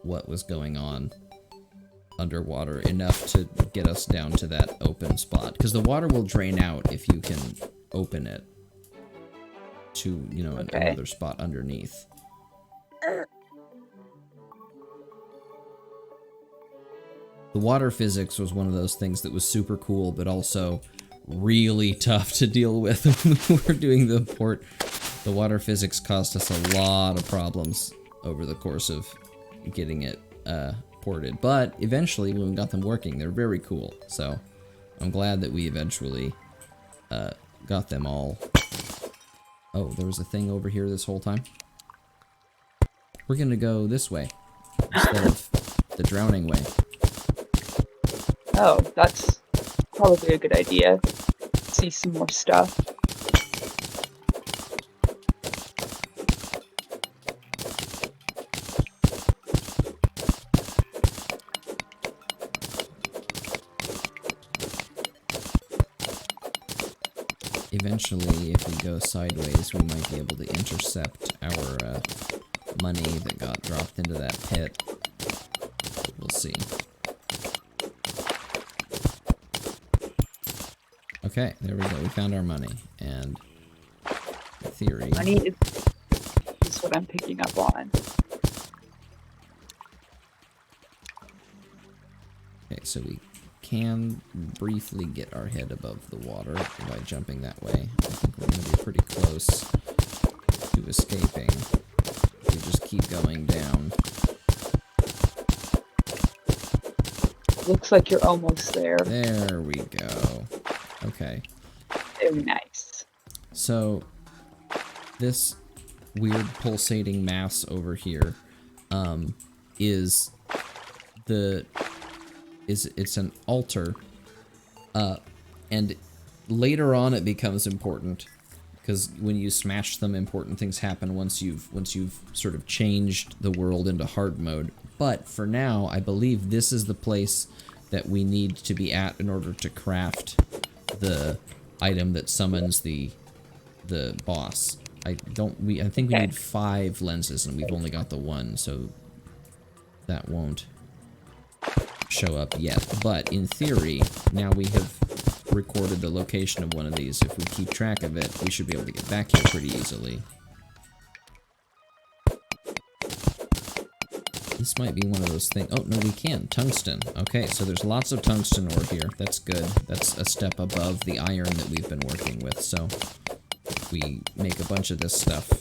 what was going on underwater enough to get us down to that open spot, because the water will drain out if you can open it to, you know, another spot underneath. The water physics was one of those things that was super cool, but also really tough to deal with when we were doing the port. The water physics caused us a lot of problems over the course of getting it ported, but eventually when we got them working, they're very cool. So I'm glad that we eventually got them all. Oh, there was a thing over here this whole time. We're gonna go this way instead of the drowning way. Oh, that's probably a good idea. See some more stuff. Eventually, if we go sideways, we might be able to intercept our money that got dropped into that pit. We'll see. Okay, there we go. We found our money, and in theory... Money is what I'm picking up on. Okay, so we can briefly get our head above the water by jumping that way. I think we're going to be pretty close to escaping if we just keep going down. Looks like you're almost there. There we go. Okay. Very nice. So, this weird pulsating mass over here is it's an altar, and later on it becomes important, because when you smash them, important things happen once you've sort of changed the world into hard mode. But for now, I believe this is the place that we need to be at in order to craft the item that summons the boss. I think we need 5 lenses, and we've only got the 1, so that won't show up yet. But in theory, now we have recorded the location of one of these. If we keep track of it, we should be able to get back here pretty easily. This might be one of those things. Oh, no, we can. Tungsten. Okay, so there's lots of tungsten ore here. That's good. That's a step above the iron that we've been working with. So if we make a bunch of this stuff,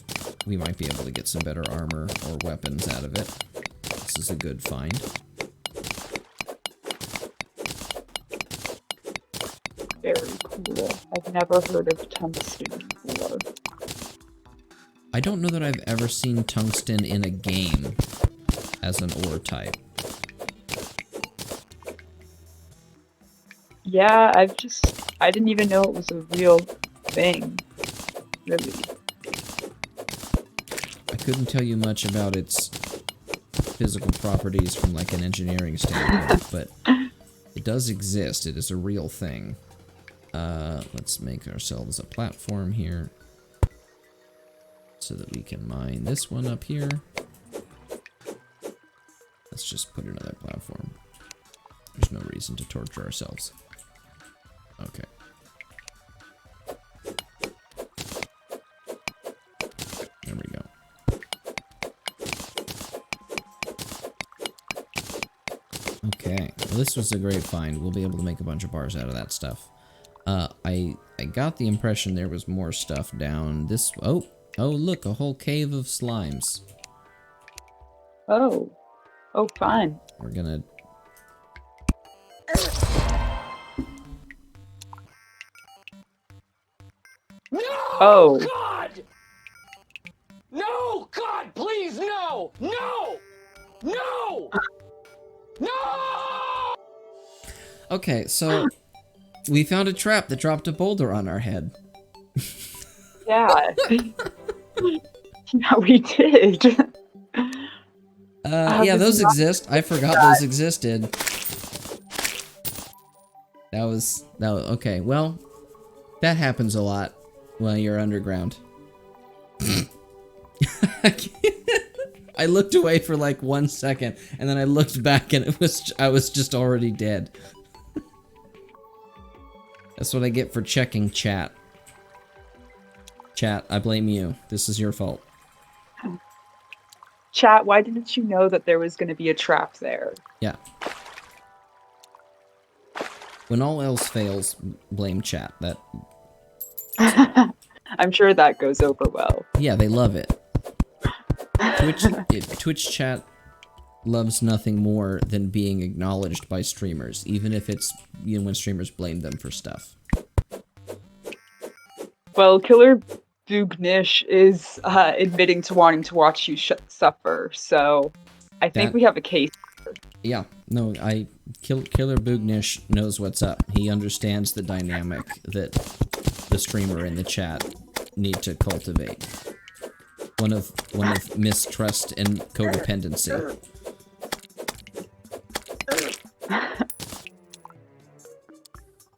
we might be able to get some better armor or weapons out of it. This is a good find. Very cool. I've never heard of tungsten before. I don't know that I've ever seen tungsten in a game as an ore type. Yeah, I didn't even know it was a real thing, really. I couldn't tell you much about its physical properties from like an engineering standpoint, but it does exist. It is a real thing. Let's make ourselves a platform here so that we can mine this one up here. Let's just put another platform. There's no reason to torture ourselves. Okay. There we go. Okay, well, this was a great find. We'll be able to make a bunch of bars out of that stuff. I got the impression there was more stuff down this... Oh, look, a whole cave of slimes. Oh. Oh, fun. We're gonna... No! Oh. God! No! God, please, no! No! No! No! Okay, so we found a trap that dropped a boulder on our head. Yeah. Yeah, we did. Yeah, those exist. I forgot those existed. That was okay. Well, that happens a lot while you're underground. I looked away for like 1 second, and then I looked back, and I was just already dead. That's what I get for checking chat. Chat, I blame you. This is your fault. Chat, why didn't you know that there was going to be a trap there? Yeah. When all else fails, blame chat. That. I'm sure that goes over well. Yeah, they love it. Twitch chat loves nothing more than being acknowledged by streamers, even if it's, you know, when streamers blame them for stuff. Well, Killer Boognish is admitting to wanting to watch you suffer, so I think we have a case. Yeah, no, Killer Boognish knows what's up. He understands the dynamic that the streamer and the chat need to cultivate. One of mistrust and codependency.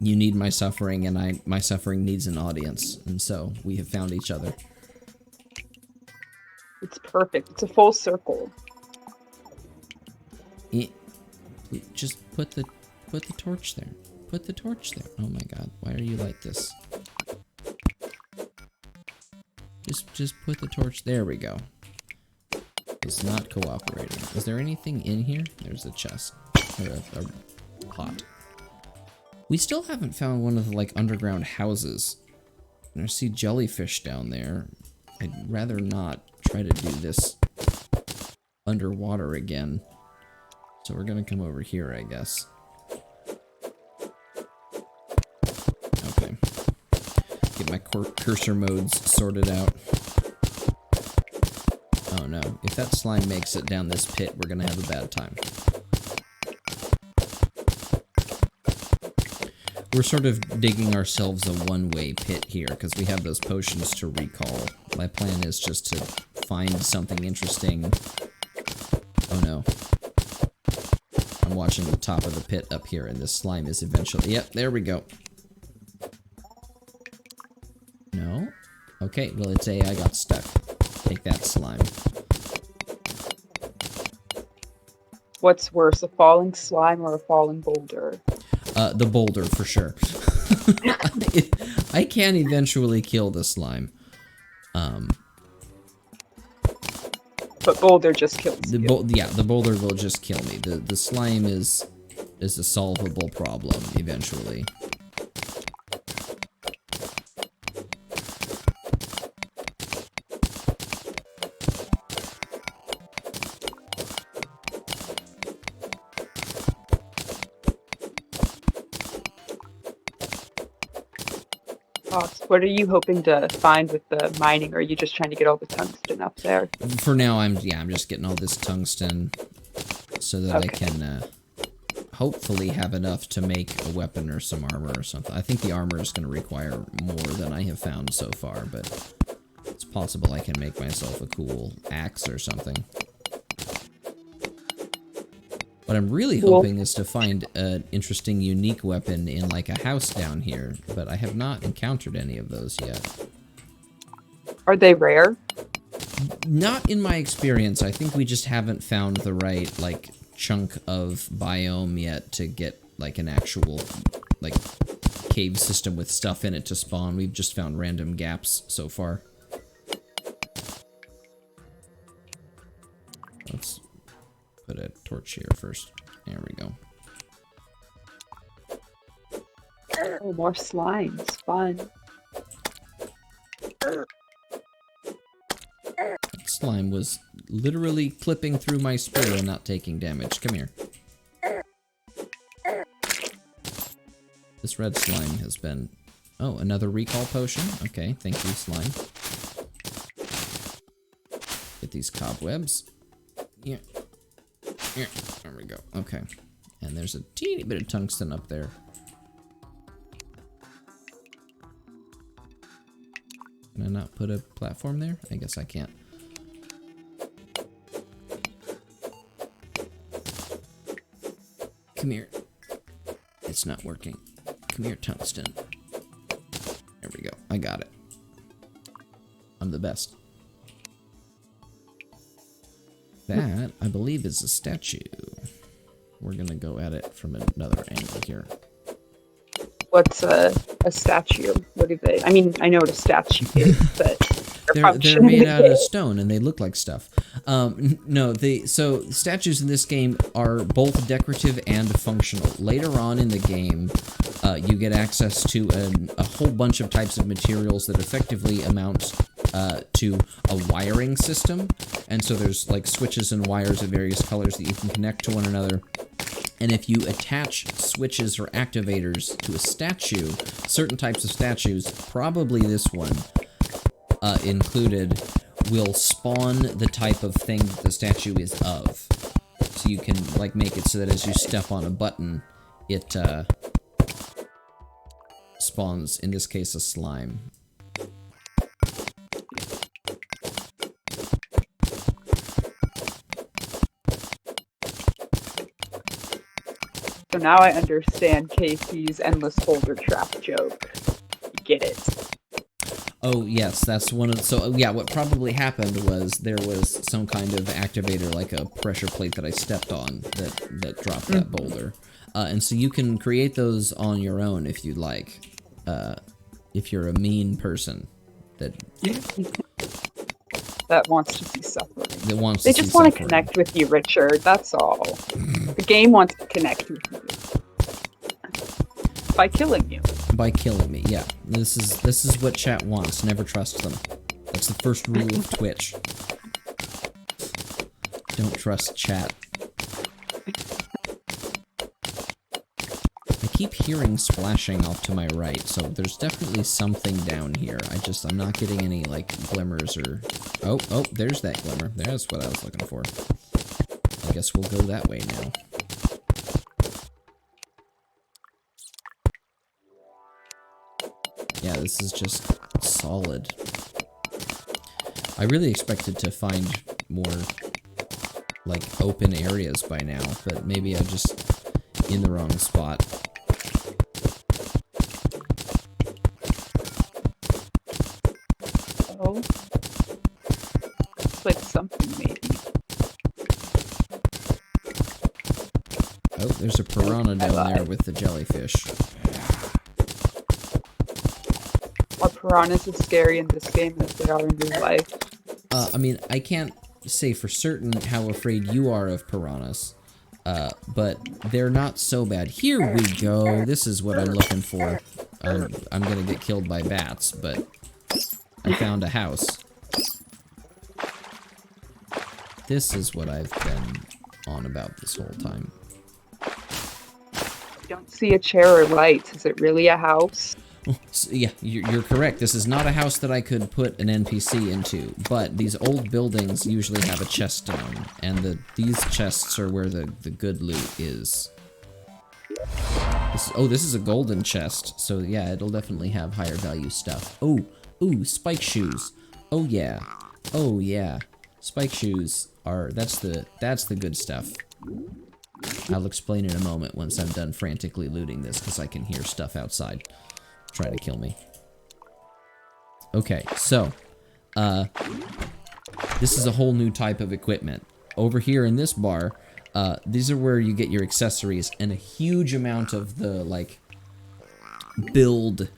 You need my suffering, and my suffering needs an audience, and so we have found each other. It's perfect. It's a full circle. Just put the torch there. Put the torch there. Oh my god, why are you like this? Just put the torch. There we go. It's not cooperating. Is there anything in here? There's a chest. Or a pot. We still haven't found one of the, like, underground houses. And I see jellyfish down there. I'd rather not try to do this underwater again. So we're gonna come over here, I guess. Okay. Get my cursor modes sorted out. Oh no. If that slime makes it down this pit, we're gonna have a bad time. We're sort of digging ourselves a one-way pit here, because we have those potions to recall. My plan is just to find something interesting. Oh no. I'm watching the top of the pit up here, and this slime is eventually... Yep, there we go. No? Okay, well, it's I got stuck. Take that, slime. What's worse, a falling slime or a falling boulder? The boulder, for sure. I can eventually kill the slime. But boulder just kills you. Yeah, the boulder will just kill me. The slime is a solvable problem, eventually. What are you hoping to find with the mining, or are you just trying to get all the tungsten up there? For now, I'm just getting all this tungsten so that I can hopefully have enough to make a weapon or some armor or something. I think the armor is going to require more than I have found so far, but it's possible I can make myself a cool axe or something. What I'm really hoping is to find an interesting, unique weapon in, like, a house down here, but I have not encountered any of those yet. Are they rare? Not in my experience. I think we just haven't found the right, like, chunk of biome yet to get, like, an actual, like, cave system with stuff in it to spawn. We've just found random gaps so far. Let's put a torch torch here first. There we go. Oh, more slimes. Fun. Slime was literally clipping through my spear and not taking damage. Come here. This red slime has been... Oh, another recall potion. Okay, thank you, slime. Get these cobwebs. Yeah. Yeah. There we go. Okay. And there's a teeny bit of tungsten up there. Can I not put a platform there? I guess I can't. Come here. It's not working. Come here, tungsten. There we go. I got it. I'm the best. That, I believe, is a statue. We're gonna go at it from another angle here. What's a statue? What do they... I mean, I know what a statue is, but... They're made out of stone and they look like stuff. No, so statues in this game are both decorative and functional. Later on in the game, you get access to a whole bunch of types of materials that effectively amount to a wiring system. And so there's like switches and wires of various colors that you can connect to one another. And if you attach switches or activators to a statue, certain types of statues, probably this one, included, will spawn the type of thing that the statue is of. So you can like make it so that as you step on a button, it spawns, in this case, a slime. So now I understand Casey's endless holder trap joke. You get it. Oh, yes, that's one of... So, yeah, what probably happened was there was some kind of activator, like a pressure plate that I stepped on that dropped that boulder. And so you can create those on your own if you'd like. If you're a mean person that... that wants to see suffering. That wants they to just see want to suffering. connect with you, Richard. That's all. The game wants to connect with you. By killing you. By killing me, yeah. This is what chat wants. Never trust them. That's the first rule of Twitch. Don't trust chat. I keep hearing splashing off to my right, so there's definitely something down here. I'm not getting any, like, glimmers or... Oh, there's that glimmer. There's what I was looking for. I guess we'll go that way now. Yeah, this is just solid. I really expected to find more, like, open areas by now, but maybe I'm just in the wrong spot. Oh. It's like something, maybe. Oh, there's a piranha down there with the jellyfish. Are piranhas as scary in this game as they are in real life? I mean, I can't say for certain how afraid you are of piranhas, but they're not so bad. Here we go. This is what I'm looking for. I'm gonna get killed by bats, but I found a house. This is what I've been on about this whole time. I don't see a chair or lights. Is it really a house? So, yeah, you're correct. This is not a house that I could put an NPC into, but these old buildings usually have a chest in them, and these chests are where the good loot is. This is a golden chest, so yeah, it'll definitely have higher value stuff. Oh, ooh, spike shoes. Oh yeah. Oh yeah. Spike shoes are, that's the good stuff. I'll explain in a moment once I'm done frantically looting this, because I can hear stuff outside trying to kill me. Okay, so, this is a whole new type of equipment. Over here in this bar, these are where you get your accessories, and a huge amount of the, like, build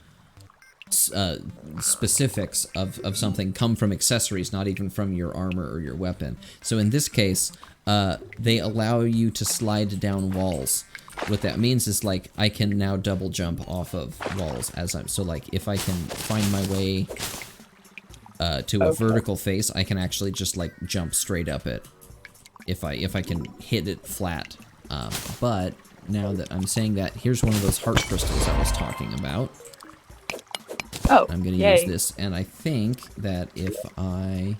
specifics of something come from accessories, not even from your armor or your weapon. So in this case, they allow you to slide down walls. What that means is, like, I can now double jump off of walls as I'm, so like if I can find my way to a vertical face, I can actually just like jump straight up it if I can hit it flat. But now that I'm saying that, here's one of those heart crystals I was talking about. Oh, I'm gonna yay. use this, and I think that if I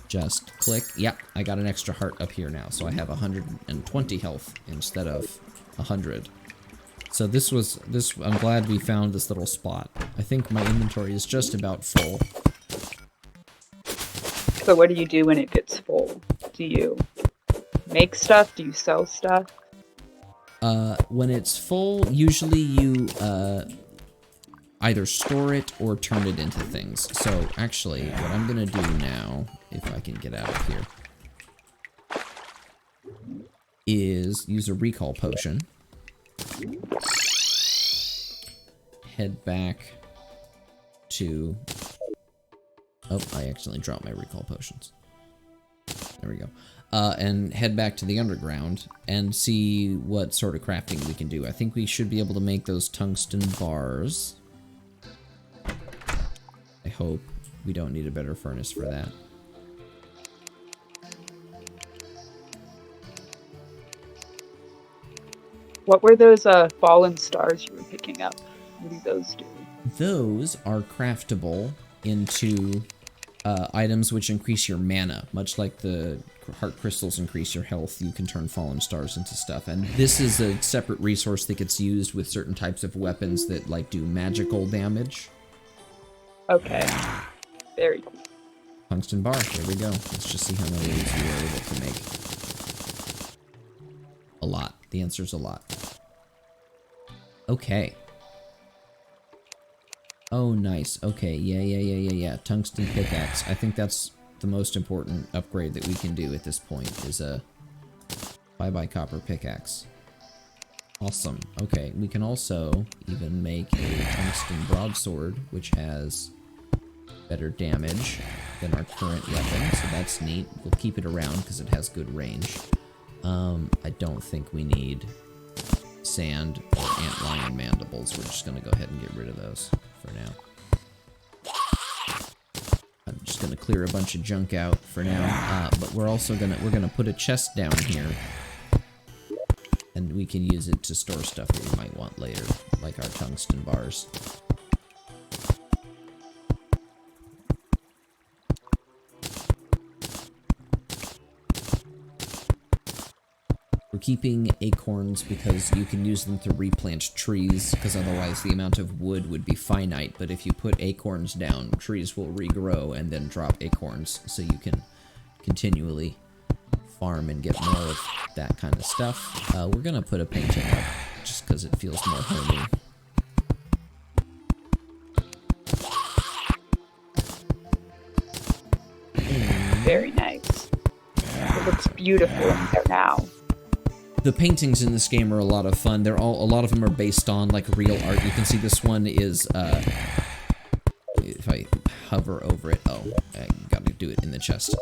just click, yep, I got an extra heart up here now, so I have 120 health instead of 100. So I'm glad we found this little spot. I think my inventory is just about full. So what do you do when it gets full? Do you make stuff? Do you sell stuff? When it's full, usually you either store it or turn it into things. So actually, what I'm gonna do now, if I can get out of here, is use a recall potion. Head back to... Oh, I accidentally dropped my recall potions. There we go. And head back to the underground and see what sort of crafting we can do. I think we should be able to make those tungsten bars. I hope. We don't need a better furnace for that. What were those fallen stars you were picking up? What do those do? Those are craftable into items which increase your mana. Much like the heart crystals increase your health, you can turn fallen stars into stuff. And this is a separate resource that gets used with certain types of weapons that like do magical damage. Okay. Very cool. Tungsten bar, there we go. Let's just see how many of these we were able to make. A lot. The answer's a lot. Okay. Oh, nice. Okay, yeah. Tungsten pickaxe. I think that's the most important upgrade that we can do at this point, is a 5x copper pickaxe. Awesome. Okay, we can also even make a tungsten broadsword, which has better damage than our current weapon, so that's neat. We'll keep it around because it has good range. I don't think we need sand or antlion mandibles. We're just gonna go ahead and get rid of those for now. I'm just gonna clear a bunch of junk out for now, but we're also gonna put a chest down here, and we can use it to store stuff that we might want later, like our tungsten bars. We're keeping acorns because you can use them to replant trees, because otherwise the amount of wood would be finite. But if you put acorns down, trees will regrow and then drop acorns, so you can continually farm and get more of that kind of stuff. We're gonna put a painting up just because it feels more homey. Very nice. It looks beautiful in there now. The paintings in this game are a lot of fun. A lot of them are based on like real art. You can see this one is, if I hover over it, oh, I gotta do it in the chest.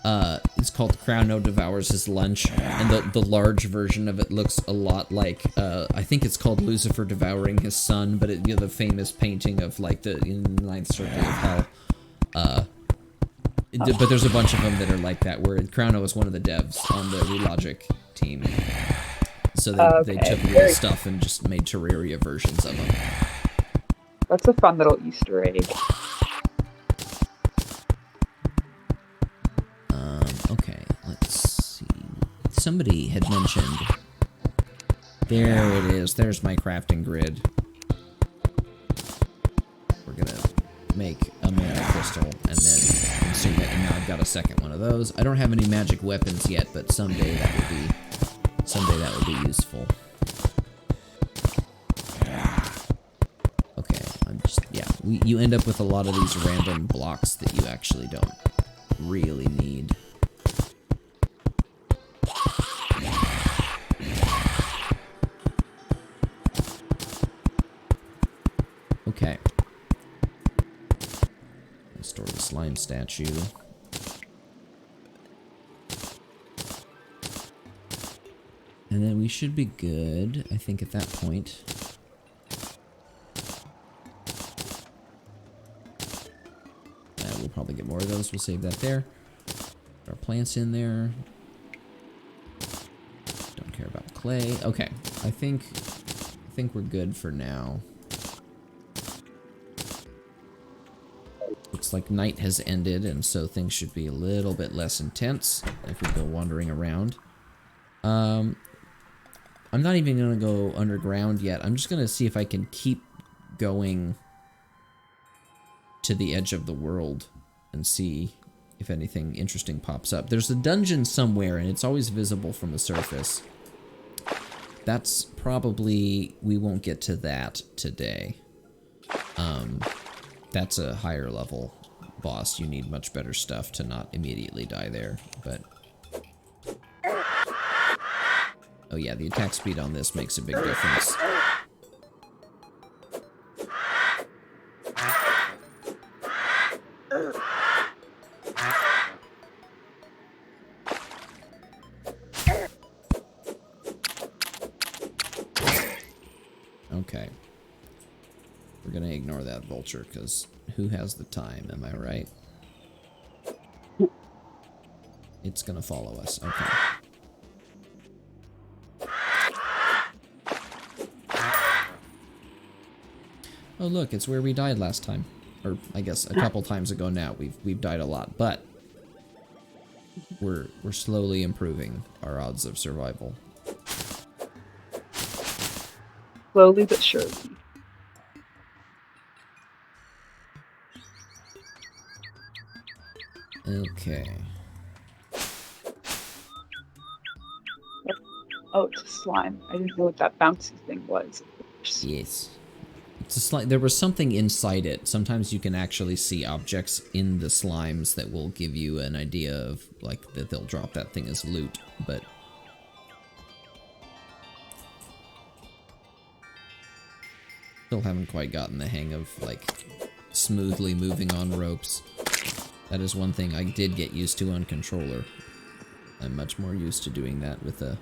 It's called Crowno Devours His Lunch, and the large version of it looks a lot like, I think it's called Lucifer Devouring His Son, but the famous painting of like the Ninth Circle of Hell. But there's a bunch of them that are like that, where Crowno is one of the devs on the Relogic team. So they took real stuff and just made Terraria versions of them. That's a fun little Easter egg. Okay, let's see. Somebody had mentioned... There it is. There's my crafting grid. We're gonna make a mana crystal and then consume it, and now I've got a second one of those. I don't have any magic weapons yet, but someday that will be useful. Okay, you end up with a lot of these random blocks that you actually don't really need. Okay. Store the slime statue. And then we should be good, I think, at that point. We'll probably get more of those. We'll save that there. Put our plants in there. Don't care about clay. Okay, I think we're good for now. Looks like night has ended, and so things should be a little bit less intense if we go wandering around. I'm not even gonna go underground yet. I'm just gonna see if I can keep going to the edge of the world and see if anything interesting pops up. There's a dungeon somewhere, and it's always visible from the surface. That's probably... we won't get to that today. That's a higher level boss. You need much better stuff to not immediately die there, but... oh yeah, the attack speed on this makes a big difference. Okay. We're gonna ignore that vulture, because who has the time, am I right? It's gonna follow us, okay. Oh look, it's where we died last time. Or, I guess, a couple times ago now. We've died a lot, but... we're slowly improving our odds of survival. Slowly but surely. Okay. Oh, it's a slime. I didn't know what that bouncy thing was. Yes. It's a slime. There was something inside it. Sometimes you can actually see objects in the slimes that will give you an idea of, like, that they'll drop that thing as loot, but... still haven't quite gotten the hang of, like, smoothly moving on ropes. That is one thing I did get used to on controller. I'm much more used to doing that with a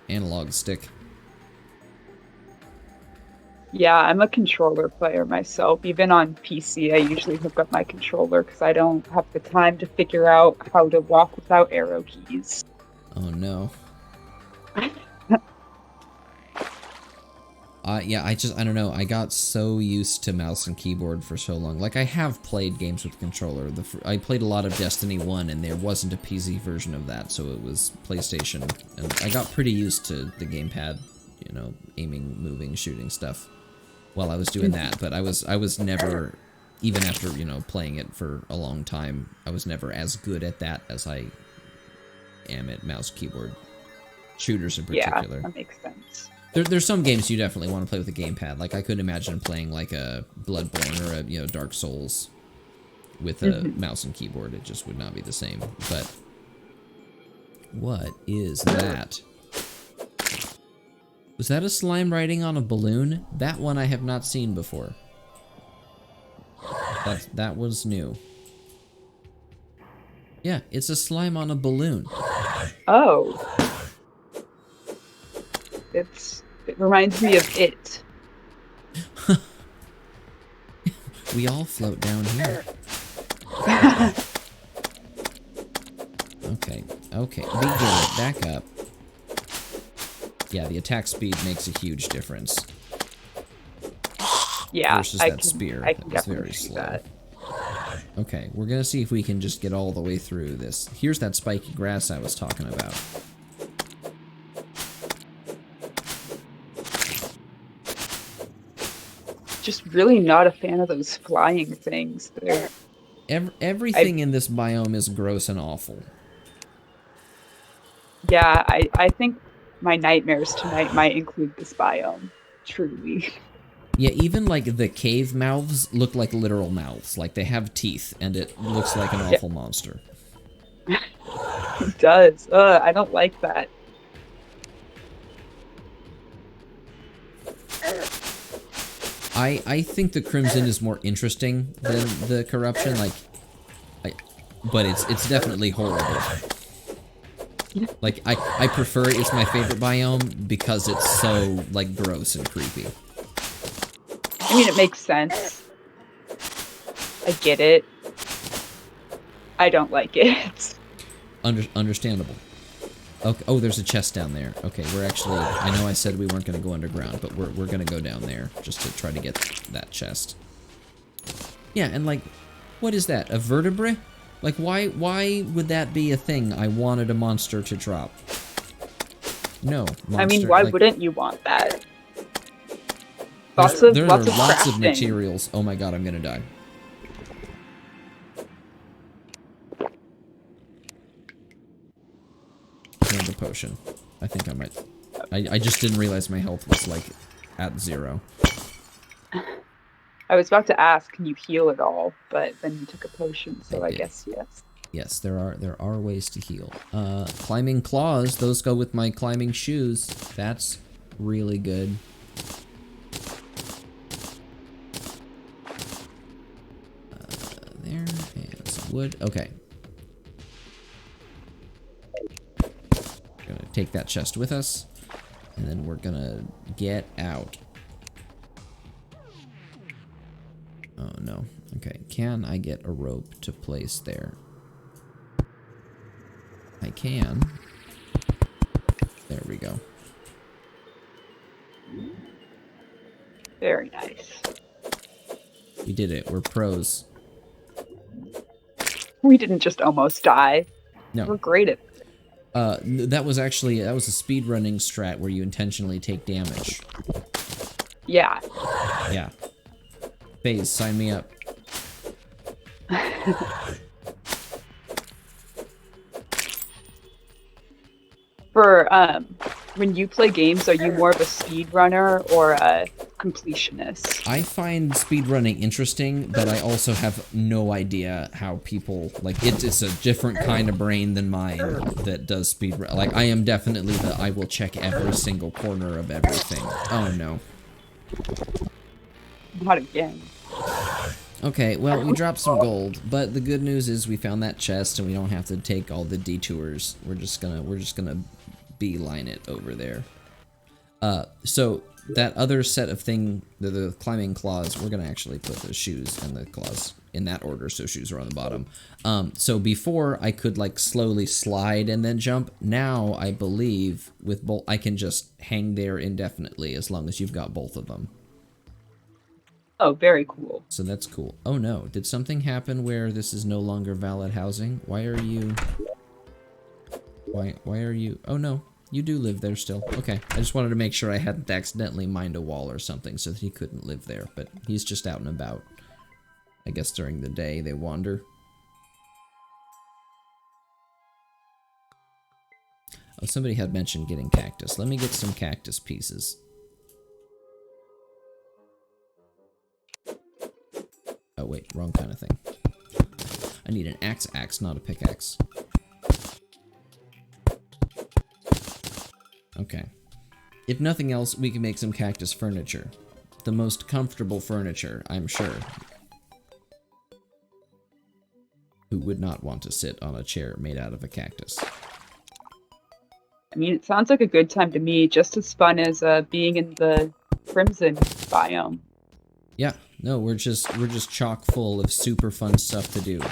analog stick. Yeah, I'm a controller player myself. Even on PC, I usually hook up my controller because I don't have the time to figure out how to walk without arrow keys. Oh no. Yeah, I don't know. I got so used to mouse and keyboard for so long. Like, I have played games with controller. I played a lot of Destiny 1, and there wasn't a PC version of that, so it was PlayStation. And I got pretty used to the gamepad, you know, aiming, moving, shooting stuff while I was doing that. But I was never, even after, you know, playing it for a long time, I was never as good at that as I am at mouse, keyboard, shooters in particular. Yeah, that makes sense. There's some games you definitely want to play with a gamepad. Like, I couldn't imagine playing, like, a Bloodborne or a, you know, Dark Souls with a mouse and keyboard. It just would not be the same. But what is that? Was that a slime riding on a balloon? That one I have not seen before. That was new. Yeah, it's a slime on a balloon. Oh. It reminds me of It. We all float down here. Okay, we get it. Back up. Yeah, the attack speed makes a huge difference. Yeah, versus that spear. I can It's definitely very see slow. that. Okay, we're gonna see if we can just get all the way through this. Here's that spiky grass I was talking about. Just really not a fan of those flying things. Everything in this biome is gross and awful. Yeah, I think my nightmares tonight might include this biome. Truly. Yeah, even like the cave mouths look like literal mouths. Like they have teeth, and it looks like an awful monster. It does. I don't like that. I think the Crimson is more interesting than the Corruption, like, but it's definitely horrible. Like, I prefer it. It's my favorite biome because it's so, like, gross and creepy. I mean, it makes sense. I get it. I don't like it. Understandable. Okay. Oh, there's a chest down there. Okay, we're actually... I know I said we weren't going to go underground, but we're going to go down there just to try to get that chest. Yeah, and, like, what is that? A vertebrae? Like, why would that be a thing I wanted a monster to drop? No, monster, I mean, why like, wouldn't you want that? there are Lots of lots of crafting. materials. Oh my god, I'm gonna die. Another potion. I think I might. I just didn't realize my health was like at 0. I was about to ask, can you heal at all? But then you took a potion, so I guess yes. Yes, there are ways to heal. Climbing claws, those go with my climbing shoes. That's really good. There, and some wood. Okay. Gonna take that chest with us, and then we're gonna get out. Oh no. Okay, can I get a rope to place there? I can. There we go. Very nice. We did it. We're pros. We didn't just almost die. No. We're great at it. That was a speedrunning strat where you intentionally take damage. Yeah. Yeah. FaZe, sign me up. For when you play games, are you more of a speedrunner or a completionist? I find speedrunning interesting, but I also have no idea how people, like, it's a different kind of brain than mine that does speedrun. Like, I am definitely I will check every single corner of everything. Oh no. Not again. Okay, well, we dropped some gold, but the good news is we found that chest and we don't have to take all the detours. We're just gonna beeline it over there. So that other set of the climbing claws, we're gonna actually put the shoes and the claws in that order, so shoes are on the bottom. So before I could like slowly slide and then jump. Now I believe with both I can just hang there indefinitely as long as you've got both of them. Oh, very cool. So that's cool. Oh no, did something happen where this is no longer valid housing? Why are you... Why are you... Oh no, you do live there still. Okay, I just wanted to make sure I hadn't accidentally mined a wall or something so that he couldn't live there, but he's just out and about. I guess during the day they wander. Oh, somebody had mentioned getting cactus. Let me get some cactus pieces. Oh wait, wrong kind of thing. I need an axe, not a pickaxe. Okay. If nothing else, we can make some cactus furniture. The most comfortable furniture, I'm sure. Who would not want to sit on a chair made out of a cactus? I mean, it sounds like a good time to me, just as fun as being in the Crimson biome. Yeah, no, we're just chock full of super fun stuff to do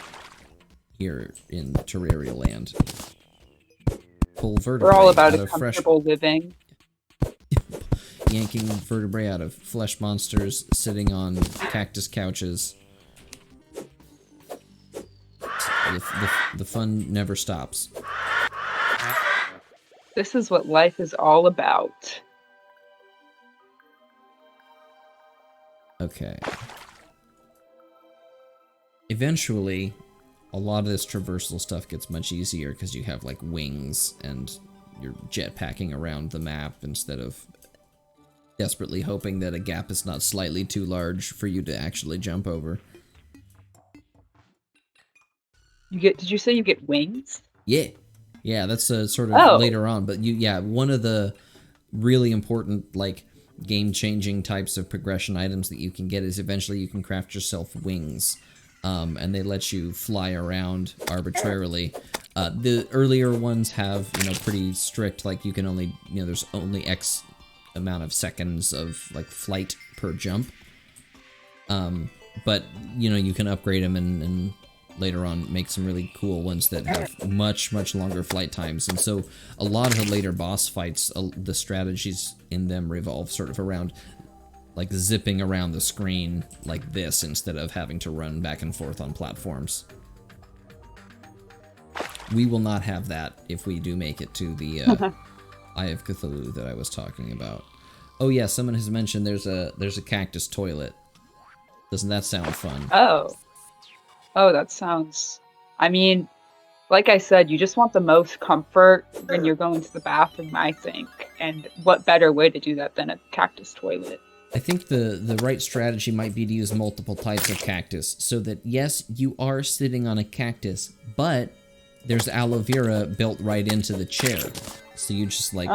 here in Terraria land. Pull vertebrae We're all about out a of fresh, comfortable living. yanking vertebrae out of flesh monsters, sitting on cactus couches. The fun never stops. This is what life is all about. Okay. Eventually, a lot of this traversal stuff gets much easier because you have like wings and you're jetpacking around the map instead of desperately hoping that a gap is not slightly too large for you to actually jump over. Did you say you get wings? Yeah. Yeah, that's sort of later on, but yeah, one of the really important, like, game-changing types of progression items that you can get is eventually you can craft yourself wings, and they let you fly around arbitrarily. The earlier ones have, pretty strict, like you can only, there's only X amount of seconds of like flight per jump. But you can upgrade them and later on make some really cool ones that have much longer flight times. And so a lot of the later boss fights, the strategies in them revolve sort of around like zipping around the screen like this instead of having to run back and forth on platforms. We will not have that if we do make it to the Eye of Cthulhu that I was talking about. Oh yeah, someone has mentioned there's a cactus toilet. Doesn't that sound fun? Oh, that sounds... I mean, like I said, you just want the most comfort when you're going to the bathroom, I think. And what better way to do that than a cactus toilet? I think the right strategy might be to use multiple types of cactus, so that, yes, you are sitting on a cactus, but there's aloe vera built right into the chair. So you just, like,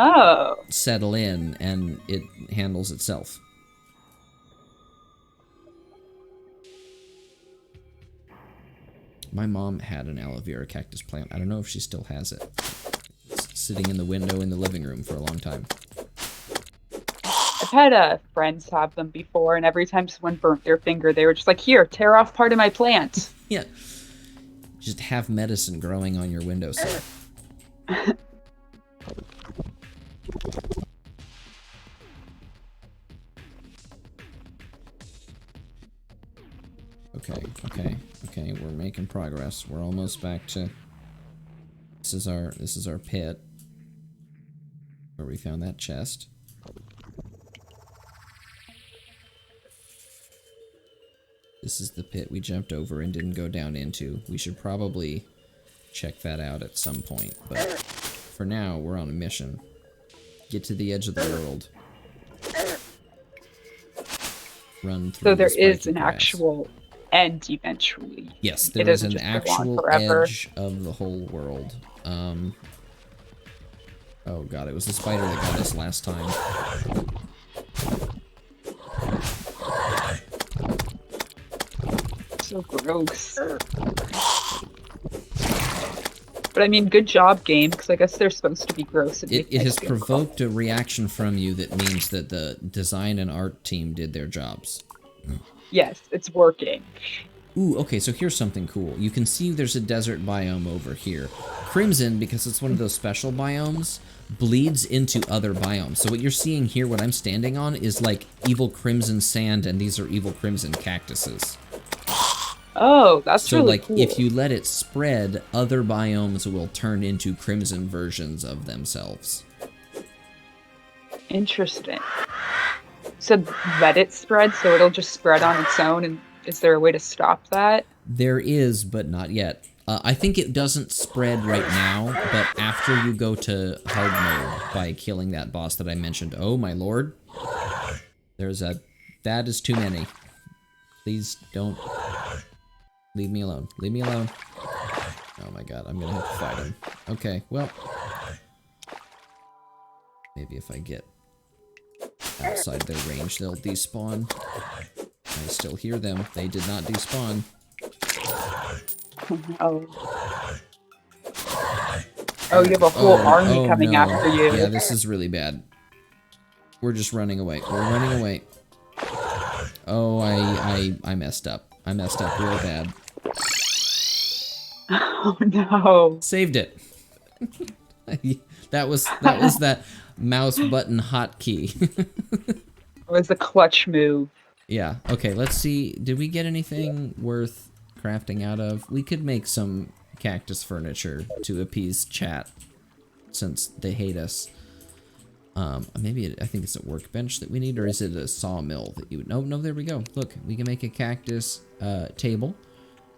settle in, and it handles itself. My mom had an aloe vera cactus plant. I don't know if she still has it. It's sitting in the window in the living room for a long time. I've had friends have them before, and every time someone burnt their finger, they were just like, here, tear off part of my plant. Yeah. Just have medicine growing on your windowsill. Okay, we're making progress. We're almost back to... This is our pit. Where we found that chest. This is the pit we jumped over and didn't go down into. We should probably check that out at some point, but for now, we're on a mission. Get to the edge of the world. Run through. So there is an grass. actual end eventually. Yes, there is an actual edge of the whole world. Oh god, it was the spider that got us last time. So gross. But I mean, good job, game, because I guess they're supposed to be gross. It has provoked a reaction from you that means that the design and art team did their jobs. Yes, it's working. Ooh, okay, so here's something cool. You can see there's a desert biome over here. Crimson, because it's one of those special biomes, bleeds into other biomes. So what you're seeing here, what I'm standing on, is like evil crimson sand, and these are evil crimson cactuses. Oh, that's really cool. So, cool. if you let it spread, other biomes will turn into crimson versions of themselves. Interesting. So let it spread, so it'll just spread on its own, and is there a way to stop that? There is, but not yet. I think it doesn't spread right now, but after you go to hard mode by killing that boss that I mentioned, oh my lord, that is too many. Please don't, leave me alone, leave me alone. Oh my god, I'm gonna have to fight him. Okay, well, maybe if I get outside their range, they'll despawn. I still hear them. They did not despawn. Oh, you have a whole army coming after you. Yeah, this is really bad. We're just running away. We're running away. Oh, I messed up. I messed up real bad. Oh no. Saved it. that was that mouse button hotkey. It was a clutch move. Yeah, okay, let's see. Did we get anything worth crafting out of? We could make some cactus furniture to appease chat, since they hate us. Maybe I think it's a workbench that we need, or is it a sawmill that you would... No, there we go. Look, we can make a cactus table.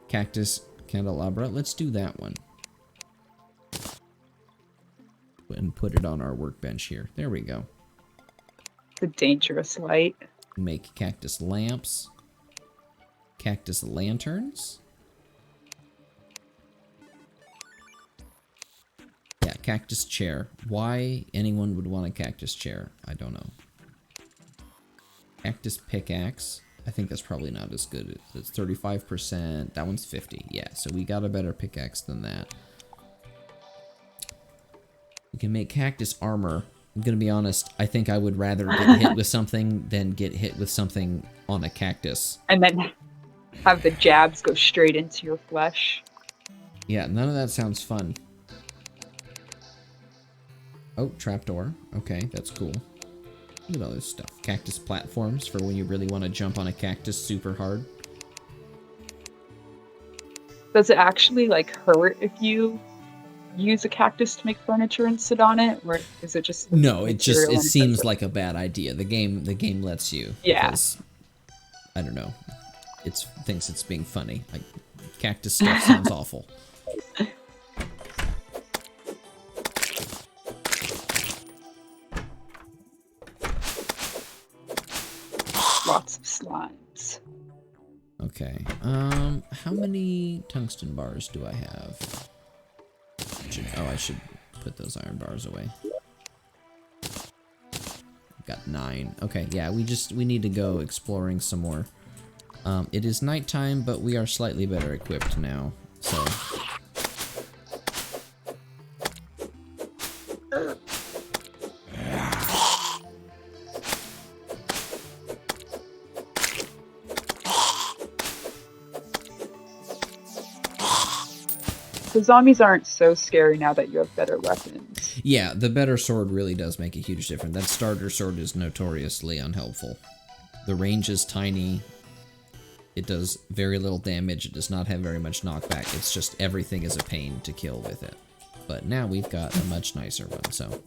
Cactus candelabra. Let's do that one. And put it on our workbench here. There we go. It's a dangerous light. Make cactus lamps. Cactus lanterns. Yeah, cactus chair. Why anyone would want a cactus chair, I don't know. Cactus pickaxe. I think that's probably not as good. It's 35%. That one's 50. Yeah, so we got a better pickaxe than that. We can make cactus armor. I'm gonna be honest, I think I would rather get hit with something than get hit with something on a cactus. And then have the jabs go straight into your flesh. Yeah, none of that sounds fun. Oh, trapdoor. Okay, that's cool. Look at all this stuff. Cactus platforms for when you really want to jump on a cactus super hard. Does it actually like hurt if you use a cactus to make furniture and sit on it, or is it just no? It seems like a bad idea. The game lets you. Yeah. Because, I don't know. It thinks it's being funny. Like cactus stuff sounds awful. Lots of slimes. Okay. How many tungsten bars do I have? I should put those iron bars away. Got 9. Okay, yeah, we need to go exploring some more. It is nighttime, but we are slightly better equipped now, so. The zombies aren't so scary now that you have better weapons. Yeah, the better sword really does make a huge difference. That starter sword is notoriously unhelpful. The range is tiny. It does very little damage. It does not have very much knockback. It's just everything is a pain to kill with it. But now we've got a much nicer one, so.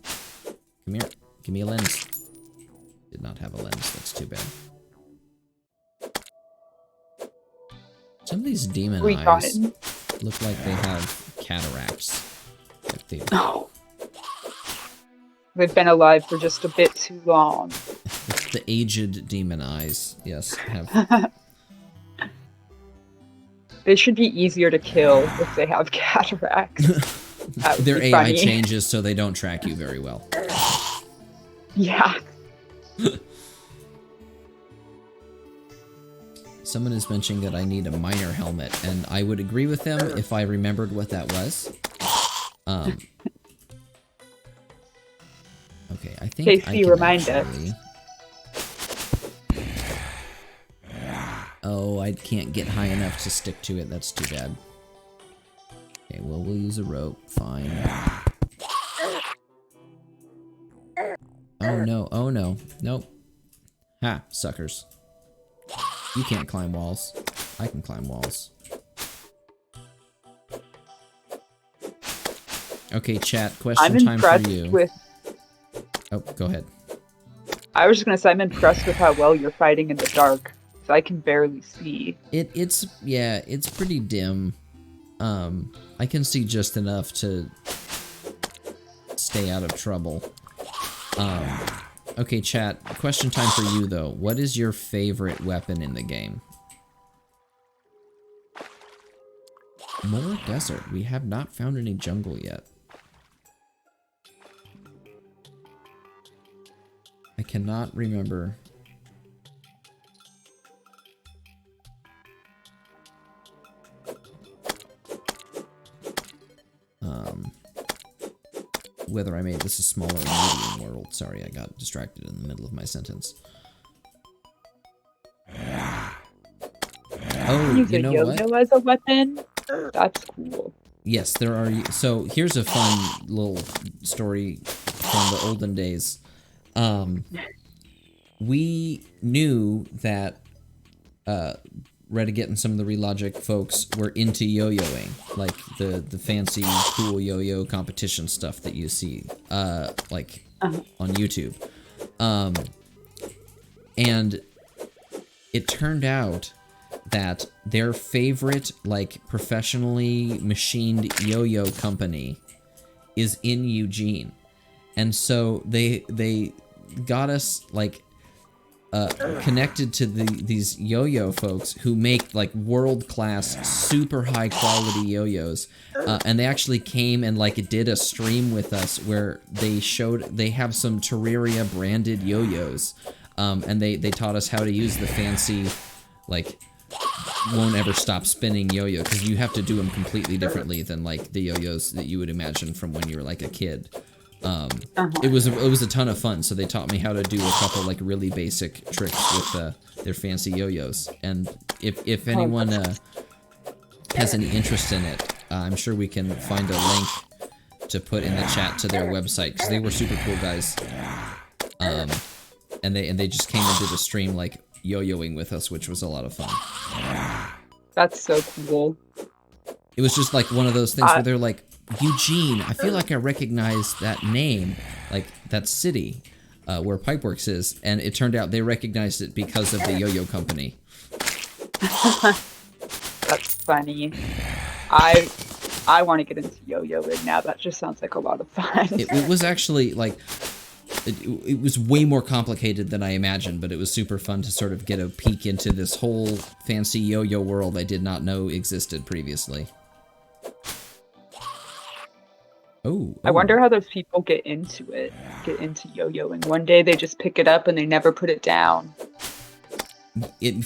Come here. Give me a lens. Did not have a lens. That's too bad. Some of these demon eyes look like they have cataracts. Like they... Oh. They've been alive for just a bit too long. It's the aged demon eyes. Yes, have. They should be easier to kill if they have cataracts. Their AI changes so they don't track you very well. Yeah. Someone is mentioning that I need a miner helmet, and I would agree with them if I remembered what that was. Okay, I think Casey, I can remind actually... us. Oh, I can't get high enough to stick to it. That's too bad. Okay, well, we'll use a rope. Fine. Oh, no. Oh, no. Nope. Ha, suckers. You can't climb walls. I can climb walls. Okay, chat. Question time for you. Oh, go ahead. I was just gonna say I'm impressed with how well you're fighting in the dark. So I can barely see. It's pretty dim. I can see just enough to stay out of trouble. Okay, chat. Question time for you though. What is your favorite weapon in the game? More desert. We have not found any jungle yet. I cannot remember. Whether I made this a smaller or medium world. Sorry, I got distracted in the middle of my sentence. Oh, you know what? Yo-yo as a weapon? That's cool. Yes, there are. So here's a fun little story from the olden days. We knew that Redigate and some of the Relogic folks were into yo-yoing, like the fancy cool yo-yo competition stuff that you see on YouTube. And it turned out that their favorite like professionally machined yo-yo company is in Eugene. And so they got us like connected to these yo-yo folks who make like world-class, super high-quality yo-yos, and they actually came and like did a stream with us where they have some Terraria branded yo-yos, And they taught us how to use the fancy, like, won't ever stop spinning yo-yo, because you have to do them completely differently than like the yo-yos that you would imagine from when you were like a kid. It was a ton of fun. So they taught me how to do a couple like really basic tricks with their fancy yo-yos. And if anyone has any interest in it, I'm sure we can find a link to put in the chat to their website, because they were super cool guys. And they just came into the stream like yo-yoing with us, which was a lot of fun. That's so cool. It was just like one of those things where they're like, Eugene, I feel like I recognize that name, like that city where Pipeworks is, and it turned out they recognized it because of the yo-yo company. That's funny. I want to get into yo-yoing now. That just sounds like a lot of fun. It was actually like, it was way more complicated than I imagined, but it was super fun to sort of get a peek into this whole fancy yo-yo world I did not know existed previously. Oh. I wonder how those people get into yo-yoing. One day they just pick it up and they never put it down.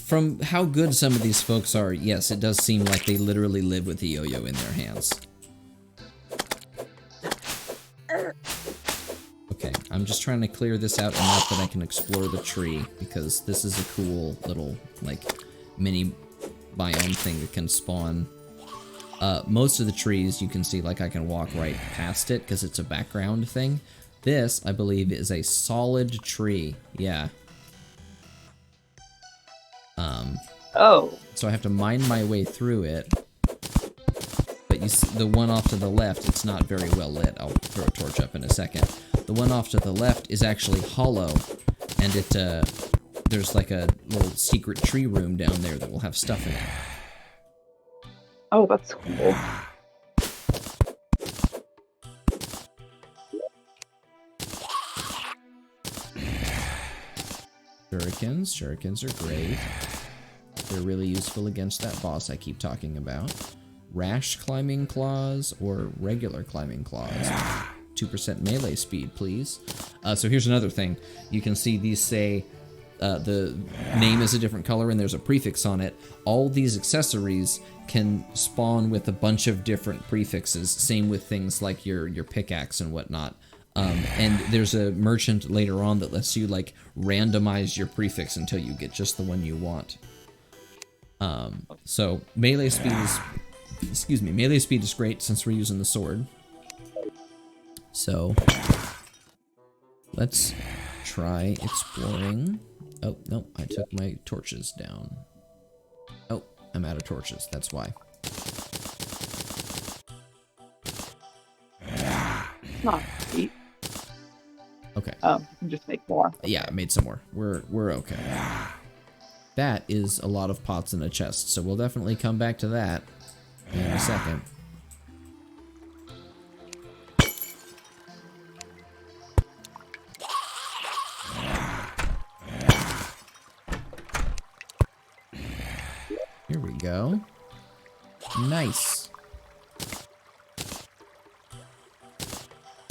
From how good some of these folks are, yes, it does seem like they literally live with the yo-yo in their hands. Okay, I'm just trying to clear this out enough that I can explore the tree, because this is a cool little, like, mini biome thing that can spawn. Most of the trees, you can see, like, I can walk right past it, because it's a background thing. This, I believe, is a solid tree. Yeah. Oh. So I have to mine my way through it. But you see, the one off to the left, it's not very well lit. I'll throw a torch up in a second. The one off to the left is actually hollow, and it there's like a little secret tree room down there that will have stuff in it. Oh, that's cool. Shurikens are great. They're really useful against that boss I keep talking about. Rash climbing claws or regular climbing claws. 2% melee speed, please. So here's another thing. You can see these say the name is a different color and there's a prefix on it. All these accessories can spawn with a bunch of different prefixes. Same with things like your pickaxe and whatnot. And there's a merchant later on that lets you like randomize your prefix until you get just the one you want. So melee speed is great since we're using the sword. So let's try exploring. Oh, no, I took my torches down. Oh, I'm out of torches, that's why. Not great. Okay. Just make more. Yeah, I made some more. We're okay. That is a lot of pots in a chest, so we'll definitely come back to that in a second. Here we go. Nice.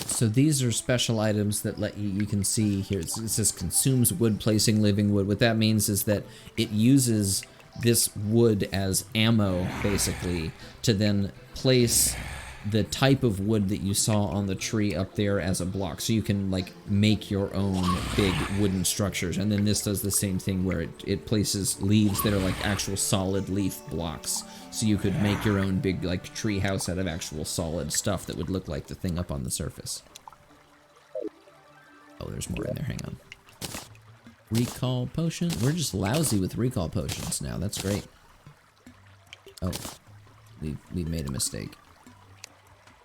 So these are special items that let you can see here, it says consumes wood, placing living wood. What that means is that it uses this wood as ammo, basically, to then place the type of wood that you saw on the tree up there as a block. So you can, like, make your own big wooden structures. And then this does the same thing where it places leaves that are, like, actual solid leaf blocks. So you could make your own big, like, tree house out of actual solid stuff that would look like the thing up on the surface. Oh, there's more in there. Hang on. Recall potion. We're just lousy with recall potions now. That's great. Oh, we made a mistake.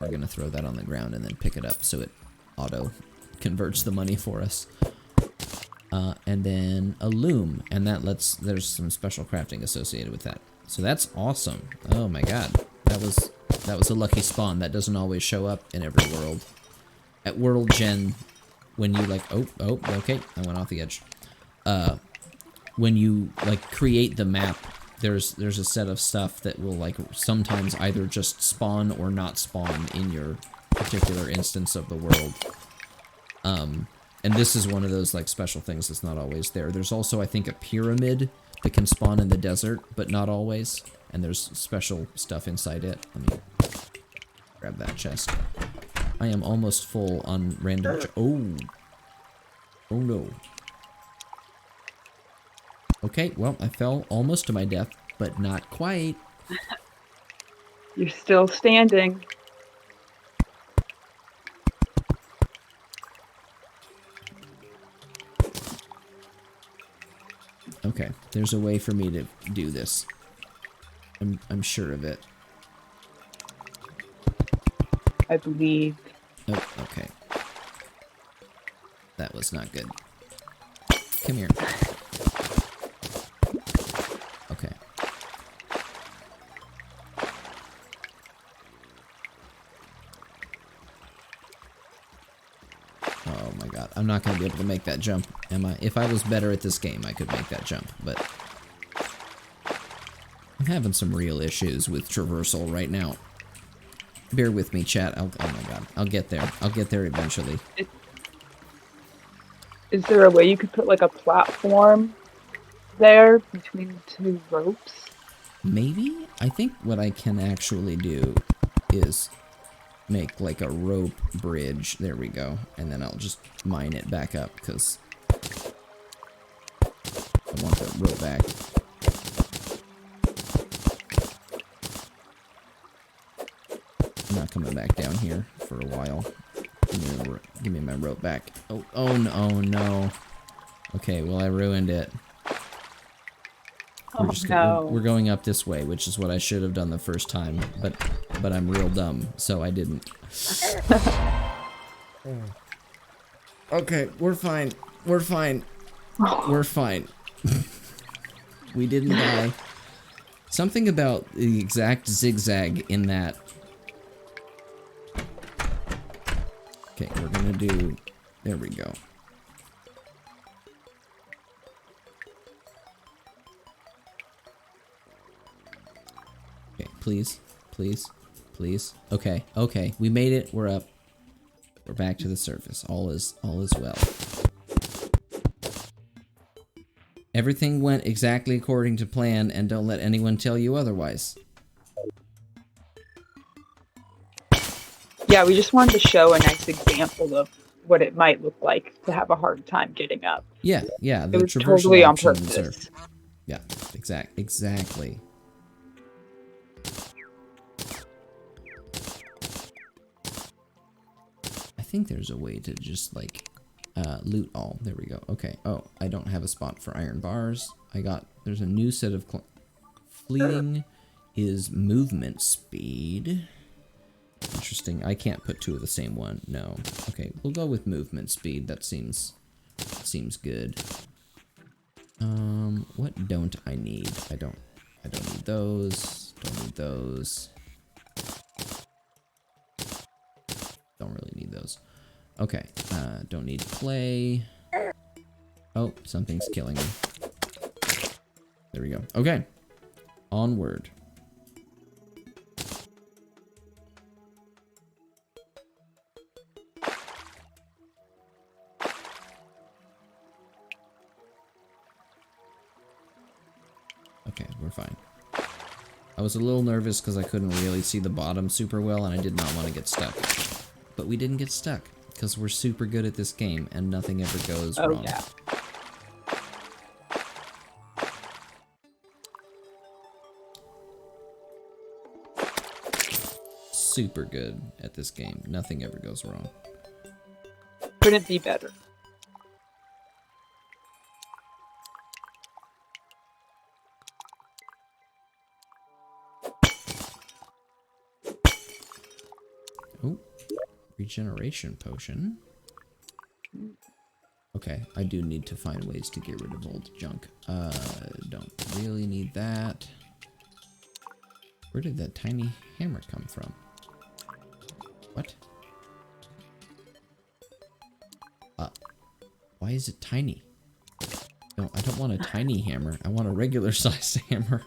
We're gonna throw that on the ground and then pick it up so it auto converts the money for us. And then a loom, and that there's some special crafting associated with that. So that's awesome. Oh my god, that was a lucky spawn. That doesn't always show up in every world. At World Gen, when you like, oh, okay, I went off the edge. When you like create the map, there's a set of stuff that will like sometimes either just spawn or not spawn in your particular instance of the world. And this is one of those like special things that's not always there. There's also, I think, a pyramid that can spawn in the desert, but not always. And there's special stuff inside it. Let me grab that chest. I am almost full on random. Oh. Oh no. Okay, well, I fell almost to my death, but not quite. You're still standing. Okay, there's a way for me to do this. I'm sure of it. I believe. Oh, okay. That was not good. Come here. Okay. Oh my god. I'm not going to be able to make that jump, am I? If I was better at this game, I could make that jump, but I'm having some real issues with traversal right now. Bear with me, chat. Oh my god. I'll get there. I'll get there eventually. Is there a way you could put like a platform there between the two ropes? Maybe? I think what I can actually do is make like a rope bridge. There we go. And then I'll just mine it back up because I want the rope back. I'm not coming back down here for a while. Give me my rope back. Oh no. Okay, well I ruined it. We're going up this way, which is what I should have done the first time, but I'm real dumb, so I didn't. Okay, we're fine. We're fine. We're fine. We didn't die. Something about the exact zigzag in that. Okay, we're gonna do... There we go. Okay, please, please, please. Okay, okay, we made it. We're up. We're back to the surface. All is well. Everything went exactly according to plan, and don't let anyone tell you otherwise. Yeah, we just wanted to show a nice example of what it might look like to have a hard time getting up. Yeah, yeah. It was totally on purpose. Yeah, exactly. I think there's a way to just like loot all. There we go. Okay. Oh, I don't have a spot for iron bars. There's a new set of fleeting is movement speed. Interesting. I can't put two of the same one. No. Okay, we'll go with movement speed. That seems good. What don't I need? I don't need those. Don't need those. Don't really need those. Okay. Don't need clay. Oh, something's killing me. There we go. Okay. Onward. Okay, we're fine. I was a little nervous because I couldn't really see the bottom super well and I did not want to get stuck. But we didn't get stuck because we're super good at this game and nothing ever goes wrong. Yeah. Super good at this game. Nothing ever goes wrong. Couldn't be better. Oh, regeneration potion. Okay, I do need to find ways to get rid of old junk. Don't really need that. Where did that tiny hammer come from? What? Why is it tiny? No, I don't want a tiny hammer. I want a regular sized hammer.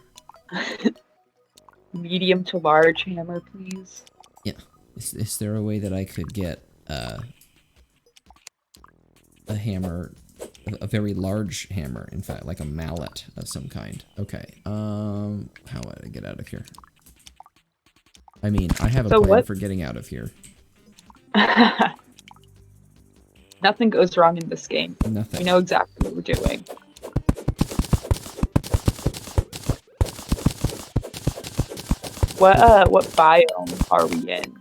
Medium to large hammer, please. Yeah. Is there a way that I could get, a hammer, a very large hammer, in fact, like a mallet of some kind. Okay, how would I get out of here? I mean, I have a plan for getting out of here. Nothing goes wrong in this game. Nothing. We know exactly what we're doing. What biome are we in?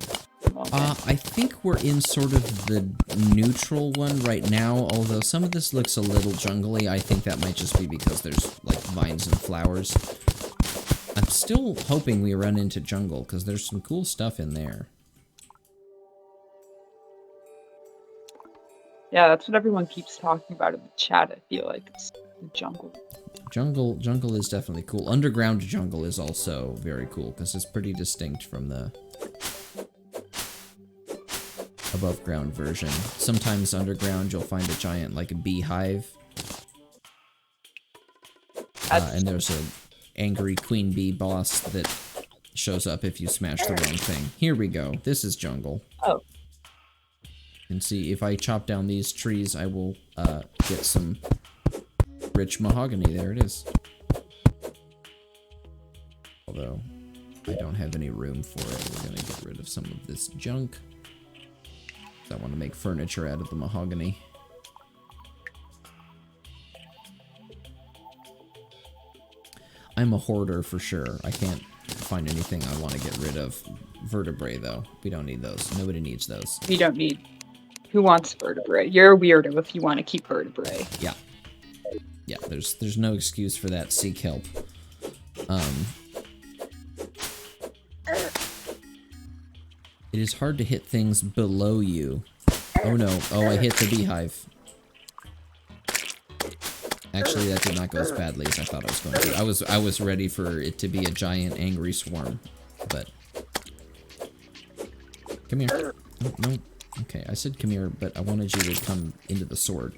I think we're in sort of the neutral one right now, although some of this looks a little jungly. I think that might just be because there's, like, vines and flowers. I'm still hoping we run into jungle, because there's some cool stuff in there. Yeah, that's what everyone keeps talking about in the chat. I feel like it's the jungle. Jungle is definitely cool. Underground jungle is also very cool, because it's pretty distinct from the above ground version. Sometimes underground you'll find a giant, like a beehive. And there's a angry queen bee boss that shows up if you smash the wrong thing. Here we go. This is jungle. Oh. And see, if I chop down these trees, I will get some rich mahogany. There it is. Although, I don't have any room for it. We're gonna get rid of some of this junk. I want to make furniture out of the mahogany. I'm a hoarder for sure. I can't find anything I want to get rid of. Vertebrae, though. We don't need those. Nobody needs those. We don't need... Who wants vertebrae? You're a weirdo if you want to keep vertebrae. Yeah. Yeah, there's no excuse for that sea kelp. It is hard to hit things below you. Oh no. Oh, I hit the beehive. Actually, that did not go as badly as I thought I was going to. I was ready for it to be a giant angry swarm, but... Come here. Oh, no. Okay, I said come here, but I wanted you to come into the sword.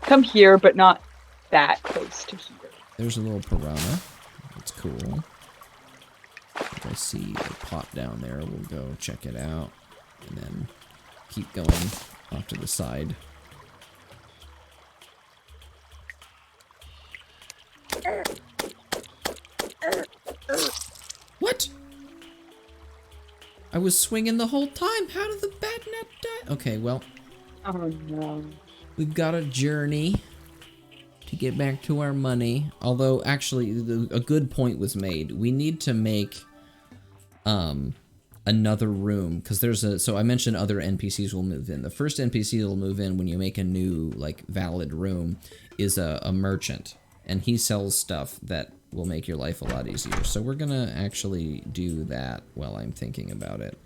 Come here, but not that close to here. There's a little piranha. That's cool. I see a pot down there. We'll go check it out. And then keep going off to the side. What? I was swinging the whole time. How did the bat not die? Okay, well. Oh no. We've got a journey to get back to our money. Although, actually, a good point was made. We need to make another room, because there's a... So I mentioned other NPCs will move in. The first NPC that will move in when you make a new, like, valid room is a merchant. And he sells stuff that will make your life a lot easier. So we're gonna actually do that while I'm thinking about it.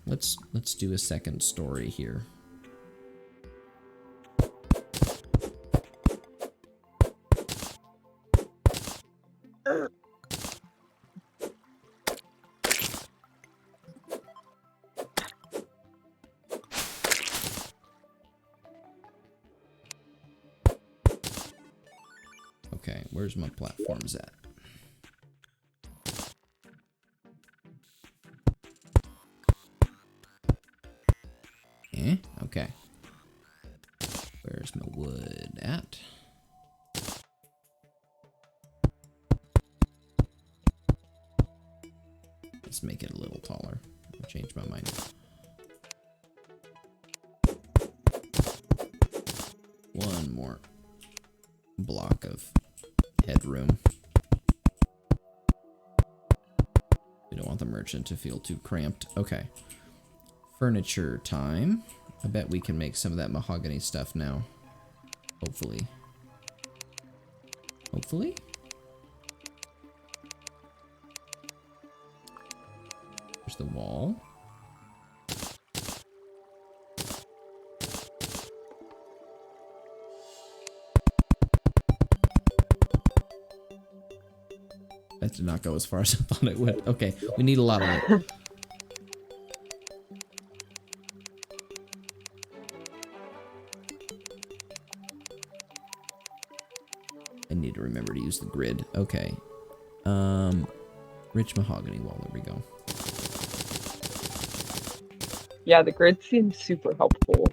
Let's do a second story here. Okay, where's my platforms at? Okay. Where's my wood at? Let's make it a little taller. I'll change my mind. One more block of headroom. We don't want the merchant to feel too cramped. Okay. Furniture time. I bet we can make some of that mahogany stuff now. Hopefully. Hopefully? There's the wall. That did not go as far as I thought it would. Okay, we need a lot of it. I need to remember to use the grid. Okay. Rich mahogany wall. There we go. Yeah, the grid seems super helpful.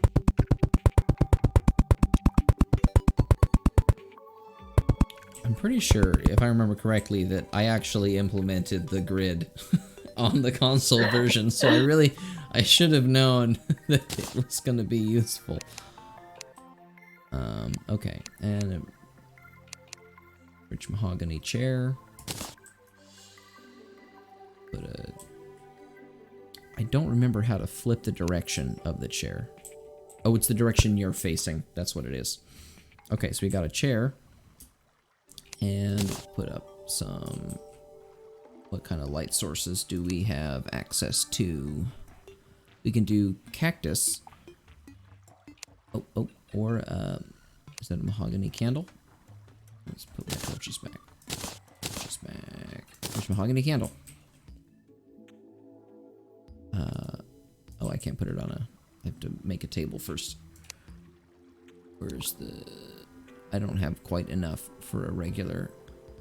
I'm pretty sure, if I remember correctly, that I actually implemented the grid on the console version, so I should have known that it was going to be useful. Okay, and a rich mahogany chair. I don't remember how to flip the direction of the chair. Oh, it's the direction you're facing. That's what it is. Okay, so we got a chair. And put up some... What kind of light sources do we have access to? We can do cactus. Oh, or, is that a mahogany candle? Let's put my torches back. Torches back. There's mahogany candle. Oh, I can't put it on a... I have to make a table first. Where's the... I don't have quite enough for a regular...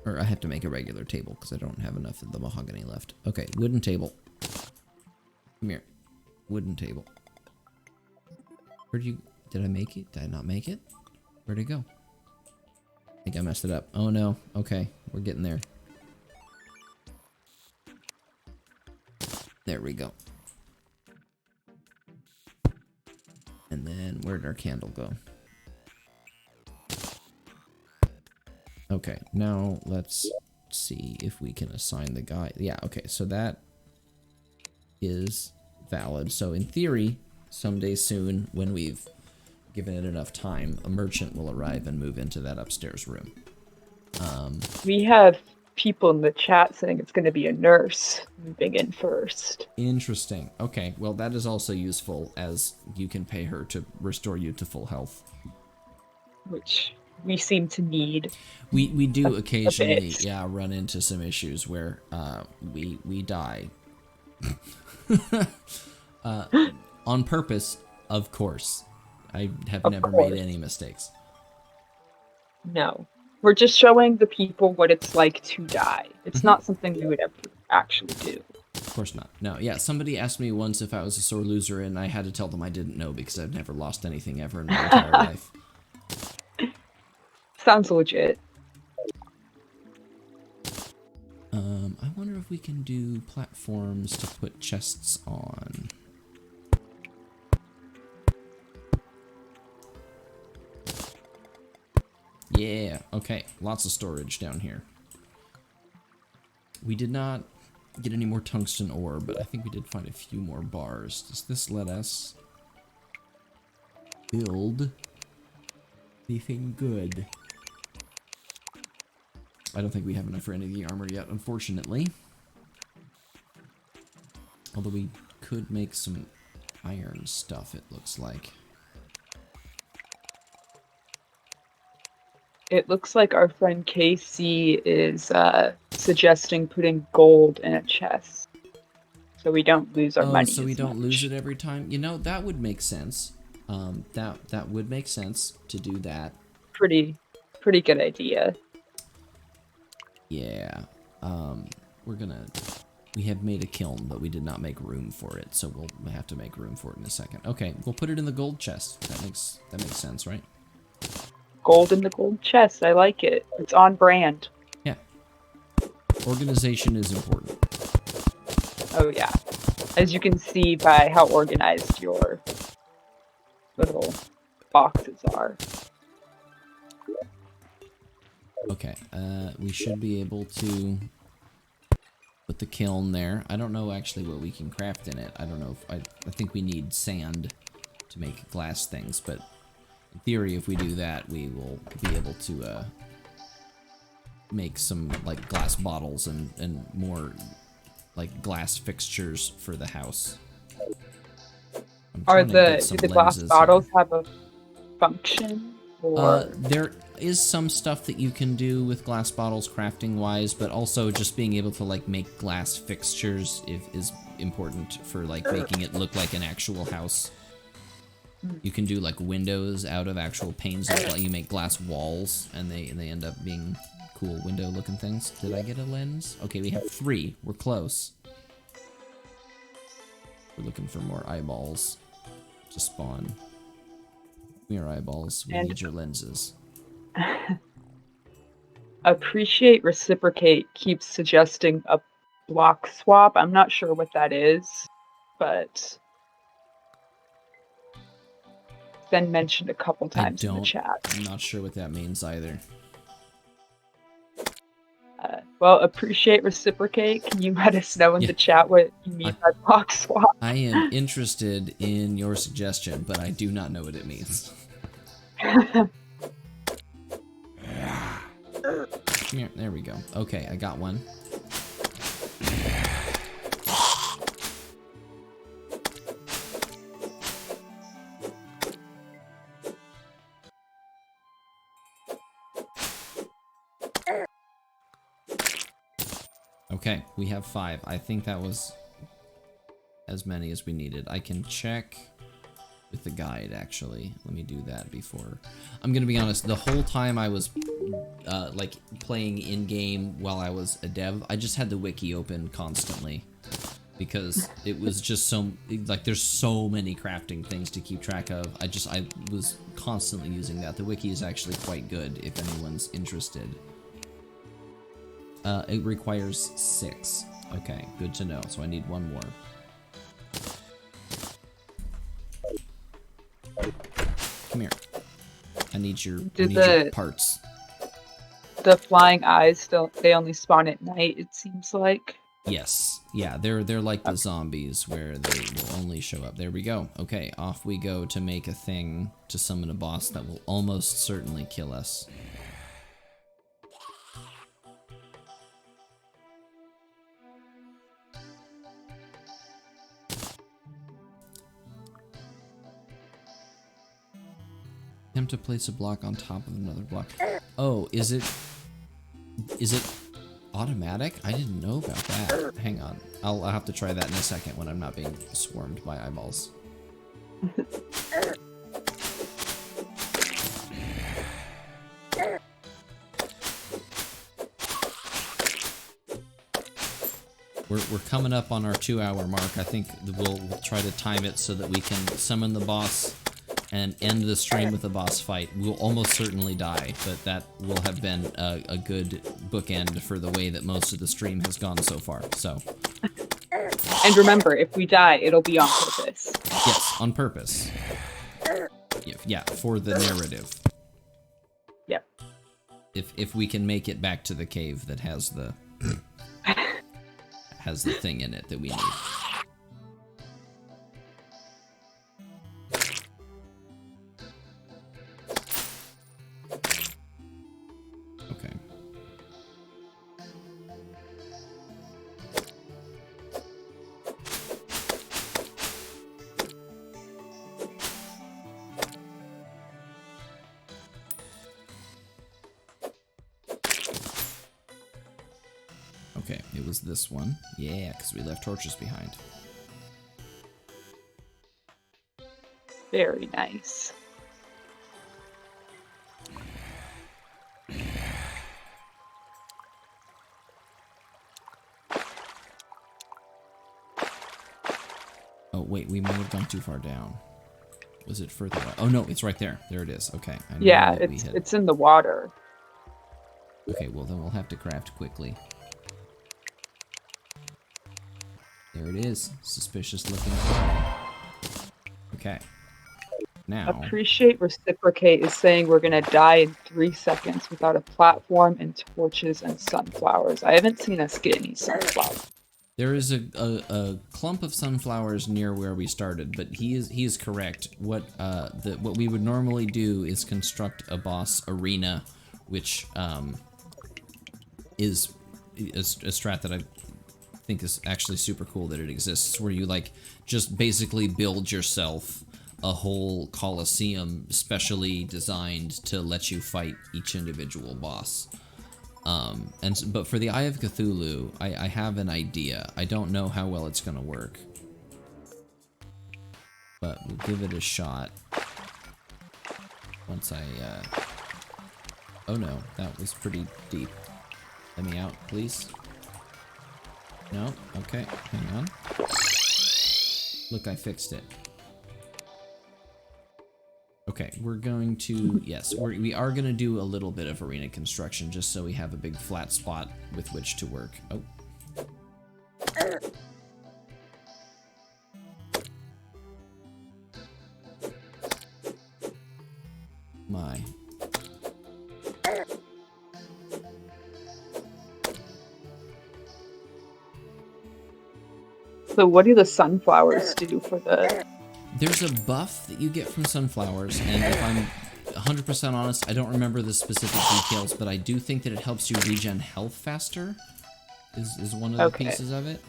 Or I have to make a regular table because I don't have enough of the mahogany left. Okay, wooden table. Come here. Wooden table. Where'd you... Did I make it? Did I not make it? Where'd it go? I think I messed it up. Oh no. Okay, we're getting there. There we go. And then where'd our candle go? Okay, now let's see if we can assign the guy. Yeah, okay, so that is valid. So in theory, someday soon, when we've given it enough time, a merchant will arrive and move into that upstairs room. We have people in the chat saying it's going to be a nurse moving in first. Interesting. Okay, well that is also useful, as you can pay her to restore you to full health. Which we seem to need. We do occasionally, yeah, run into some issues where we die. On purpose, of course. I have never made any mistakes. No. We're just showing the people what it's like to die. It's not something we would ever actually do. Of course not. No, yeah, somebody asked me once if I was a sore loser, and I had to tell them I didn't know because I've never lost anything ever in my entire life. Sounds legit. I wonder if we can do platforms to put chests on. Yeah, okay, lots of storage down here. We did not get any more tungsten ore, but I think we did find a few more bars. Does this let us build anything good? I don't think we have enough for any of the armor yet, unfortunately. Although we could make some iron stuff, it looks like. It looks like our friend Casey is suggesting putting gold in a chest, so we don't lose our money. So we don't lose it every time. You know, that would make sense. That would make sense to do that. Pretty good idea. Yeah. We have made a kiln, but we did not make room for it, so we'll have to make room for it in a second. Okay, we'll put it in the gold chest. That makes sense, right? Gold in the gold chest. I like it. It's on brand. Yeah. Organization is important. Oh yeah. As you can see by how organized your little boxes are. Okay, we should be able to put the kiln there. I don't know actually what we can craft in it. I don't know if I think we need sand to make glass things, but in theory, if we do that, we will be able to make some like glass bottles and more like glass fixtures for the house. Do the glass bottles have a function? Or there is some stuff that you can do with glass bottles crafting wise, but also just being able to like make glass fixtures is important for like making it look like an actual house. You can do like windows out of actual panes of glass. You make glass walls, and they end up being cool window-looking things. Did I get a lens? Okay, we have 3. We're close. We're looking for more eyeballs to spawn. Come here, eyeballs. We And- need your lenses. Appreciate Reciprocate keeps suggesting a block swap. I'm not sure what that is, but it's been mentioned a couple times in the chat. I'm not sure what that means either. Well, Appreciate Reciprocate. Can you let us know in the chat what you mean by block swap? I am interested in your suggestion, but I do not know what it means. Come here. There we go. Okay, I got one. Okay, we have 5. I think that was as many as we needed. I can check with the guide, actually. Let me do that before. I'm gonna be honest, the whole time I was like playing in-game while I was a dev, I just had the wiki open constantly. Because it was just so, like, there's so many crafting things to keep track of. I was constantly using that. The wiki is actually quite good if anyone's interested. It requires 6. Okay, good to know. So I need 1 more. Come here. I need your parts. The flying eyes they only spawn at night, it seems like. Yes. Yeah, they're like the zombies where they will only show up. There we go. Okay, off we go to make a thing to summon a boss that will almost certainly kill us. Attempt to place a block on top of another block. Oh, is it automatic? I didn't know about that. Hang on. I'll have to try that in a second when I'm not being swarmed by eyeballs. We're coming up on our 2-hour mark. I think we'll try to time it so that we can summon the boss and end the stream with a boss fight. We'll almost certainly die, but that will have been a good bookend for the way that most of the stream has gone so far. So, and remember, if we die, it'll be on purpose. Yes, on purpose. Yeah, for the narrative. Yep. If we can make it back to the cave that has the has the thing in it that we need. Okay. Okay, it was this one. Yeah, because we left torches behind. Very nice. Oh, wait, we might have gone too far down. Was it further up? Oh, no, it's right there. There it is. Okay. I know Yeah, that we had... it's in the water. Okay, well, then we'll have to craft quickly. There it is. Suspicious looking. Okay. Now... Appreciate Reciprocate is saying we're gonna die in 3 seconds without a platform and torches and sunflowers. I haven't seen us get any sunflowers. There is a clump of sunflowers near where we started, but he is correct. What we would normally do is construct a boss arena, which is a strat that I think is actually super cool that it exists, where you like just basically build yourself a whole coliseum specially designed to let you fight each individual boss. But for the Eye of Cthulhu, I have an idea. I don't know how well it's gonna work, but we'll give it a shot. Once I, oh no, that was pretty deep. Let me out, please. No? Okay, hang on. Look, I fixed it. Okay, we're going to, yes, we are going to do a little bit of arena construction just so we have a big flat spot with which to work. Oh. My. So what do the sunflowers do for the... There's a buff that you get from sunflowers, and if I'm 100% honest, I don't remember the specific details, but I do think that it helps you regen health faster, is one of the pieces of it.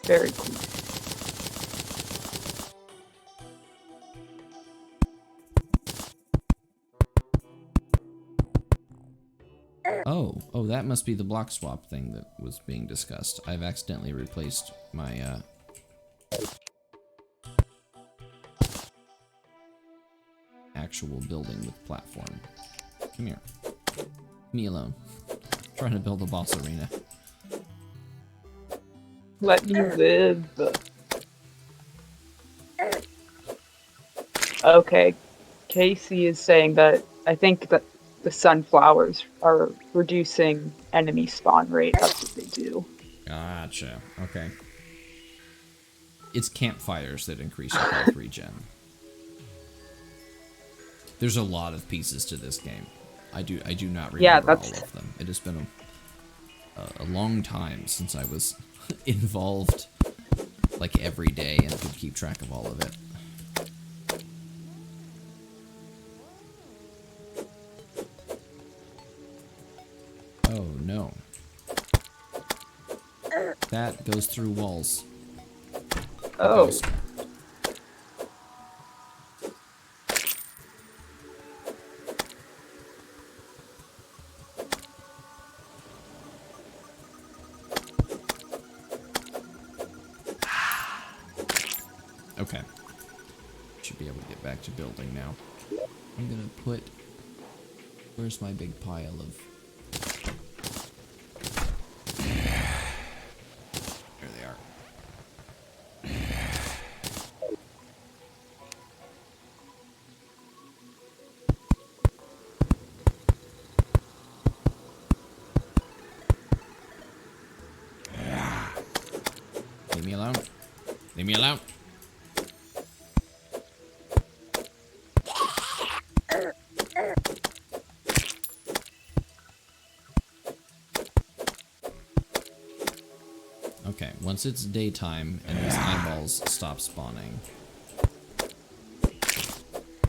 Very cool. Oh, that must be the block swap thing that was being discussed. I've accidentally replaced my, actual building with platform. Come here. Leave me alone. I'm trying to build a boss arena. Let me live. Okay. Casey is saying that I think that the sunflowers are reducing enemy spawn rate. That's what they do. Gotcha. Okay. It's campfires that increase your health regen. There's a lot of pieces to this game. I do not remember all of them. It has been a long time since I was involved like every day and could keep track of all of it. Oh no. That goes through walls. Oh. Okay. Should be able to get back to building now. I'm gonna put... Where's my big pile of... There they are. Leave me alone. Leave me alone. Okay, once it's daytime and these eyeballs stop spawning,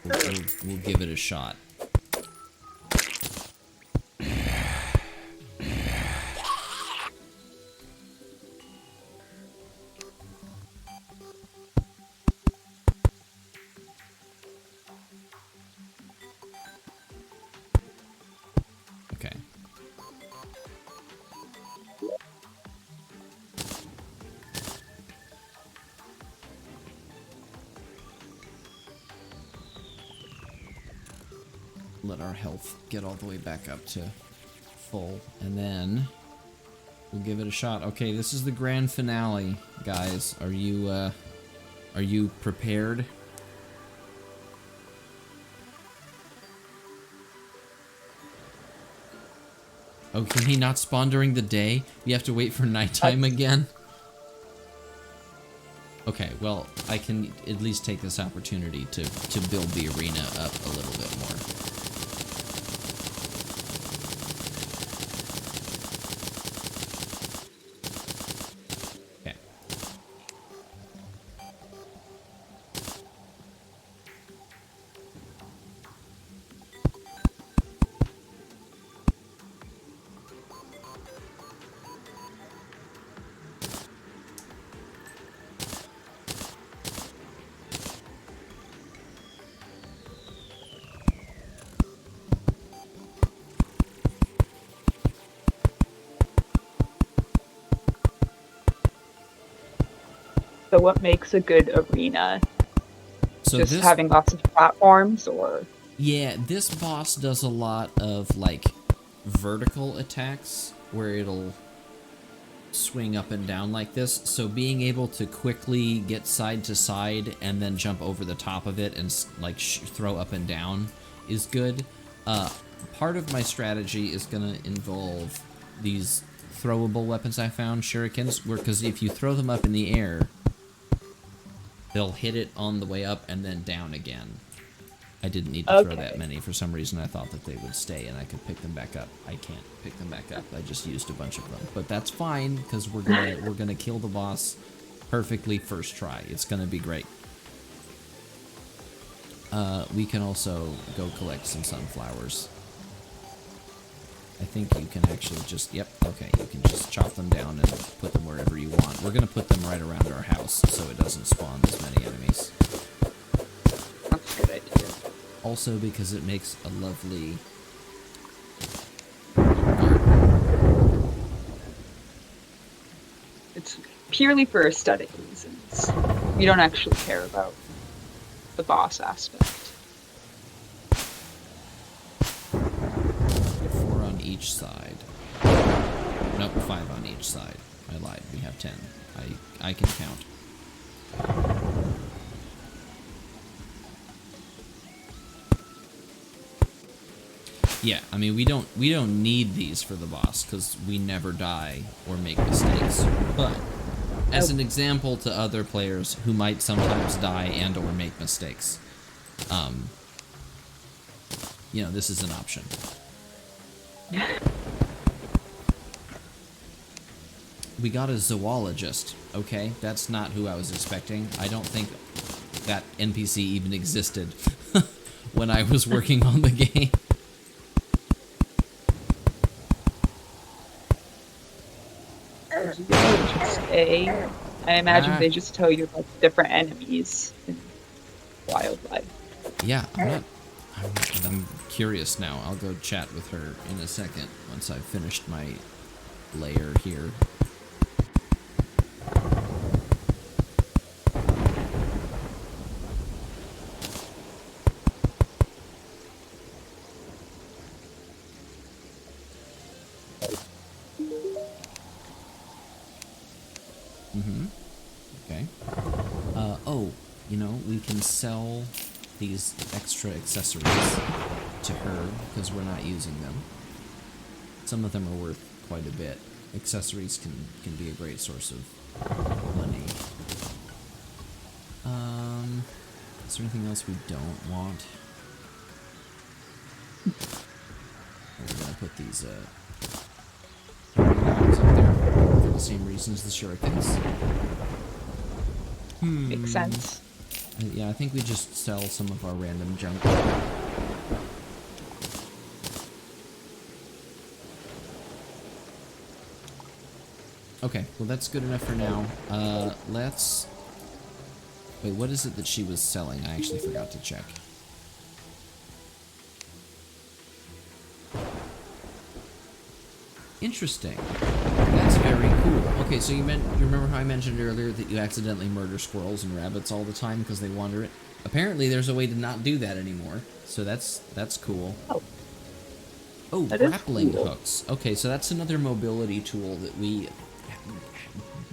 we'll give it a shot. Okay. Let our health get all the way back up to full, and then we'll give it a shot. Okay, this is the grand finale, guys. Are you prepared? Oh, can he not spawn during the day? We have to wait for nighttime again? Okay, well, I can at least take this opportunity to build the arena up a little bit more. Okay. So what makes a good arena? So Just this, having lots of platforms, or? yeah, this boss does a lot of like vertical attacks where it'll swing up and down like this, so being able to quickly get side to side and then jump over the top of it and like throw up and down is good. Part of my strategy is going to involve these throwable weapons I found, shurikens, because if you throw them up in the air, they'll hit it on the way up and then down again. I didn't need to throw that many. For some reason, I thought that they would stay and I could pick them back up. I can't pick them back up. I just used a bunch of them. But that's fine, because we're gonna kill the boss perfectly first try. It's gonna be great. We can also go collect some sunflowers. I think you can actually just, yep, okay, you can just chop them down and put them wherever you want. We're gonna put them right around our house so it doesn't spawn as many enemies. That's a good idea. Also because it makes a lovely garden. It's purely for aesthetic reasons. We don't actually care about the boss aspect. 4 on each side. Nope, 5 on each side. I lied. We have 10. I can count. Yeah, I mean we don't need these for the boss because we never die or make mistakes. But as an example to other players who might sometimes die and or make mistakes, you know, this is an option. We got a zoologist. Okay, that's not who I was expecting. I don't think that NPC even existed when I was working on the game. I imagine they just tell you about different enemies in wildlife. Yeah, I'm curious now. I'll go chat with her in a second once I've finished my layer here. Okay. Oh, you know, we can sell these extra accessories to her because we're not using them. Some of them are worth quite a bit. Accessories can be a great source of money. Is there anything else we don't want? We're gonna put these up there for the same reasons the shurikens. Makes sense. Yeah, I think we just sell some of our random junk. Okay, well that's good enough for now. Let's... Wait, what is it that she was selling? I actually forgot to check. Interesting. That's very cool. Okay, so you remember how I mentioned earlier that you accidentally murder squirrels and rabbits all the time because they wander it? Apparently there's a way to not do that anymore. So that's cool. Oh, grappling hooks. Okay, so that's another mobility tool that we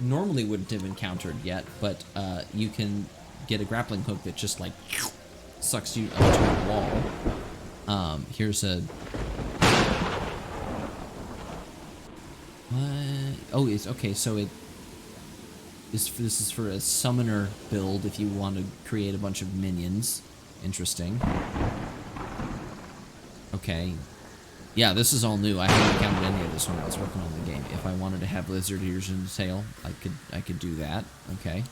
normally wouldn't have encountered yet, but you can get a grappling hook that just like sucks you up to a wall. Here's a... Oh, it's okay. So this is for a summoner build if you want to create a bunch of minions. Interesting. Okay. Yeah, this is all new. I haven't encountered any of this when I was working on the game. If I wanted to have lizard ears and tail, I could do that. Okay.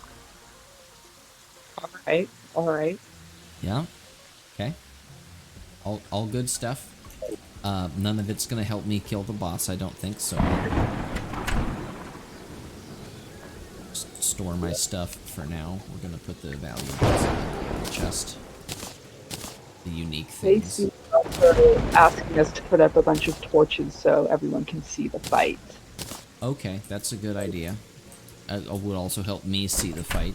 All right. Yeah. Okay. All good stuff. None of it's gonna help me kill the boss, I don't think, so just store my stuff for now. We're gonna put the valuables in the chest. The unique things. They are asking us to put up a bunch of torches so everyone can see the fight. Okay, that's a good idea. It would also help me see the fight.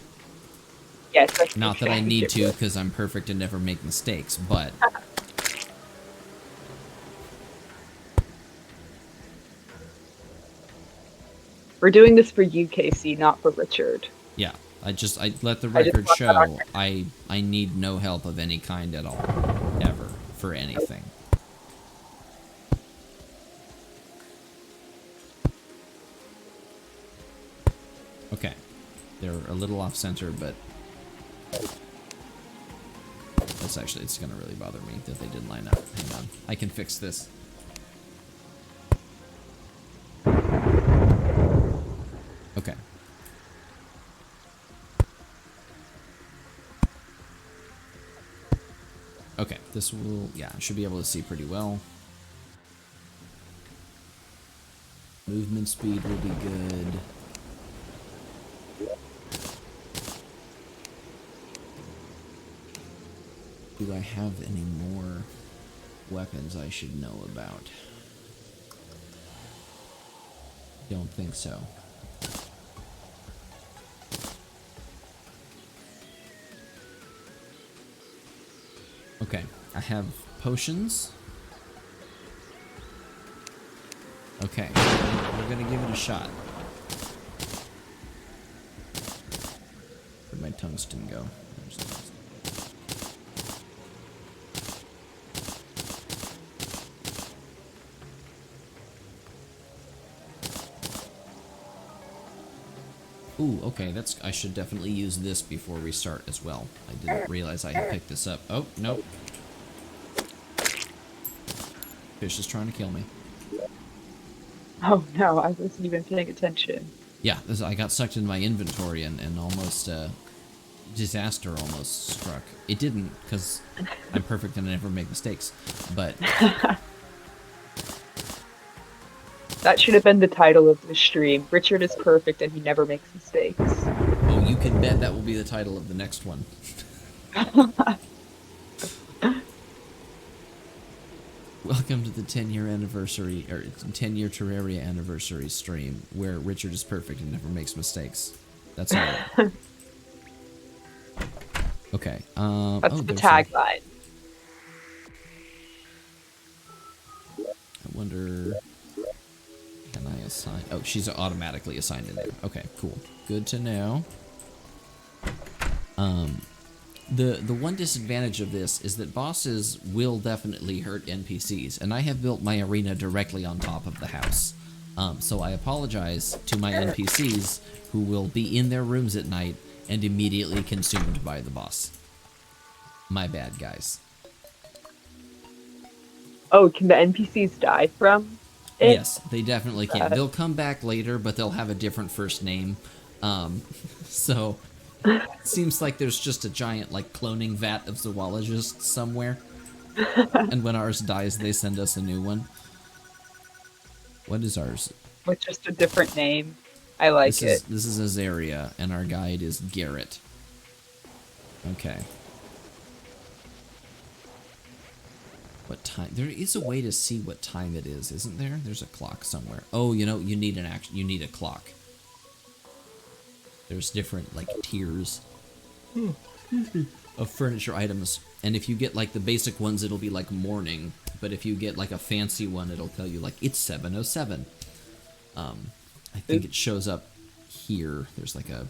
Yes. Not that I need to, because I'm perfect and never make mistakes, but... We're doing this for you, Casey, not for Richard. Yeah, I let the I just record want that on show I need no help of any kind at all, ever, for anything. Okay, they're a little off center, but it's gonna really bother me that they didn't line up. Hang on, I can fix this. Okay. Okay, this will, yeah, I should be able to see pretty well. Movement speed will be good. Do I have any more weapons I should know about? Don't think so. Okay, I have potions. Okay, we're gonna give it a shot. Where'd my tungsten go? There's tungsten. Ooh, okay, I should definitely use this before we start as well. I didn't realize I had picked this up. Oh, nope. Fish is trying to kill me. Oh no, I wasn't even paying attention. Yeah, I got sucked in my inventory and almost, disaster almost struck. It didn't, because I'm perfect and I never make mistakes, but... That should have been the title of the stream. Richard is perfect and he never makes mistakes. Oh, you can bet that will be the title of the next one. Welcome to the 10-year anniversary, or 10-year Terraria anniversary stream, where Richard is perfect and never makes mistakes. That's all. Okay. That's the tagline. I wonder... Can I assign... Oh, she's automatically assigned in there. Okay, cool. Good to know. The one disadvantage of this is that bosses will definitely hurt NPCs, and I have built my arena directly on top of the house. So I apologize to my NPCs who will be in their rooms at night and immediately consumed by the boss. My bad, guys. Oh, can the NPCs die from it? Yes, they definitely can. They'll come back later, but they'll have a different first name. So... Seems like there's just a giant, like, cloning vat of zoologists somewhere. And when ours dies, they send us a new one. What is ours? With just a different name. I like it. This is Azaria, and our guide is Garrett. Okay. What time? There is a way to see what time it is, isn't there? There's a clock somewhere. Oh, you know, you need a clock. There's different, like, tiers of furniture items. And if you get, like, the basic ones, it'll be, like, morning. But if you get, like, a fancy one, it'll tell you, like, it's 7:07. I think it shows up here. There's, like, a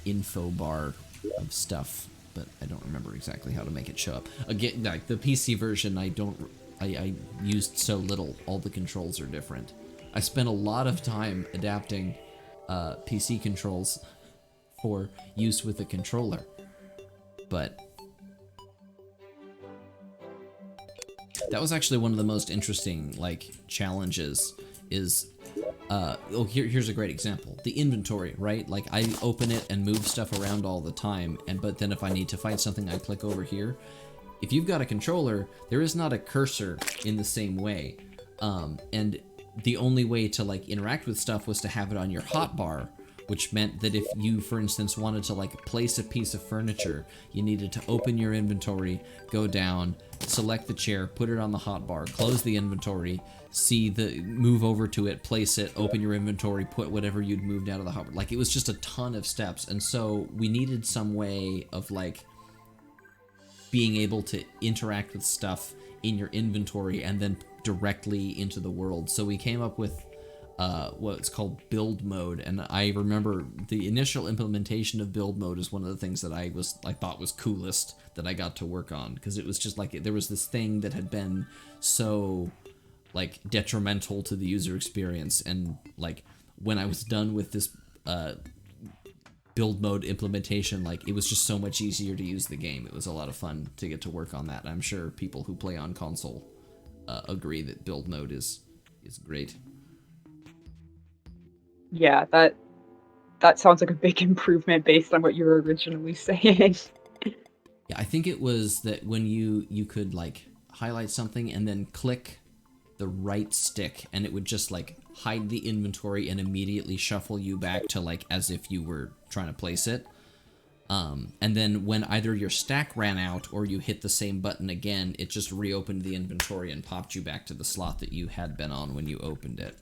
info bar of stuff. But I don't remember exactly how to make it show up. Again, like, the PC version, I used so little. All the controls are different. I spent a lot of time adapting... PC controls for use with a controller, but that was actually one of the most interesting, like, challenges is here's a great example. The inventory, right? Like, I open it and move stuff around all the time, but then if I need to find something, I click over here. If you've got a controller, there is not a cursor in the same way, and the only way to, like, interact with stuff was to have it on your hotbar, which meant that if you, for instance, wanted to, like, place a piece of furniture, you needed to open your inventory, go down, select the chair, put it on the hotbar, close the inventory, move over to it, place it, open your inventory, put whatever you'd moved out of the hotbar. Like, it was just a ton of steps, and so we needed some way of, like, being able to interact with stuff in your inventory and then directly into the world. So we came up with what's called build mode, and I remember the initial implementation of build mode is one of the things that I thought was coolest that I got to work on, because it was just like there was this thing that had been so like detrimental to the user experience, and like when I was done with this build mode implementation, like it was just so much easier to use the game. It was a lot of fun to get to work on that. I'm sure people who play on console agree that build mode is great. Yeah, that sounds like a big improvement based on what you were originally saying. Yeah, I think it was that when you could like highlight something and then click the right stick, and it would just like hide the inventory and immediately shuffle you back to like as if you were trying to place it. And then when either your stack ran out or you hit the same button again, it just reopened the inventory and popped you back to the slot that you had been on when you opened it.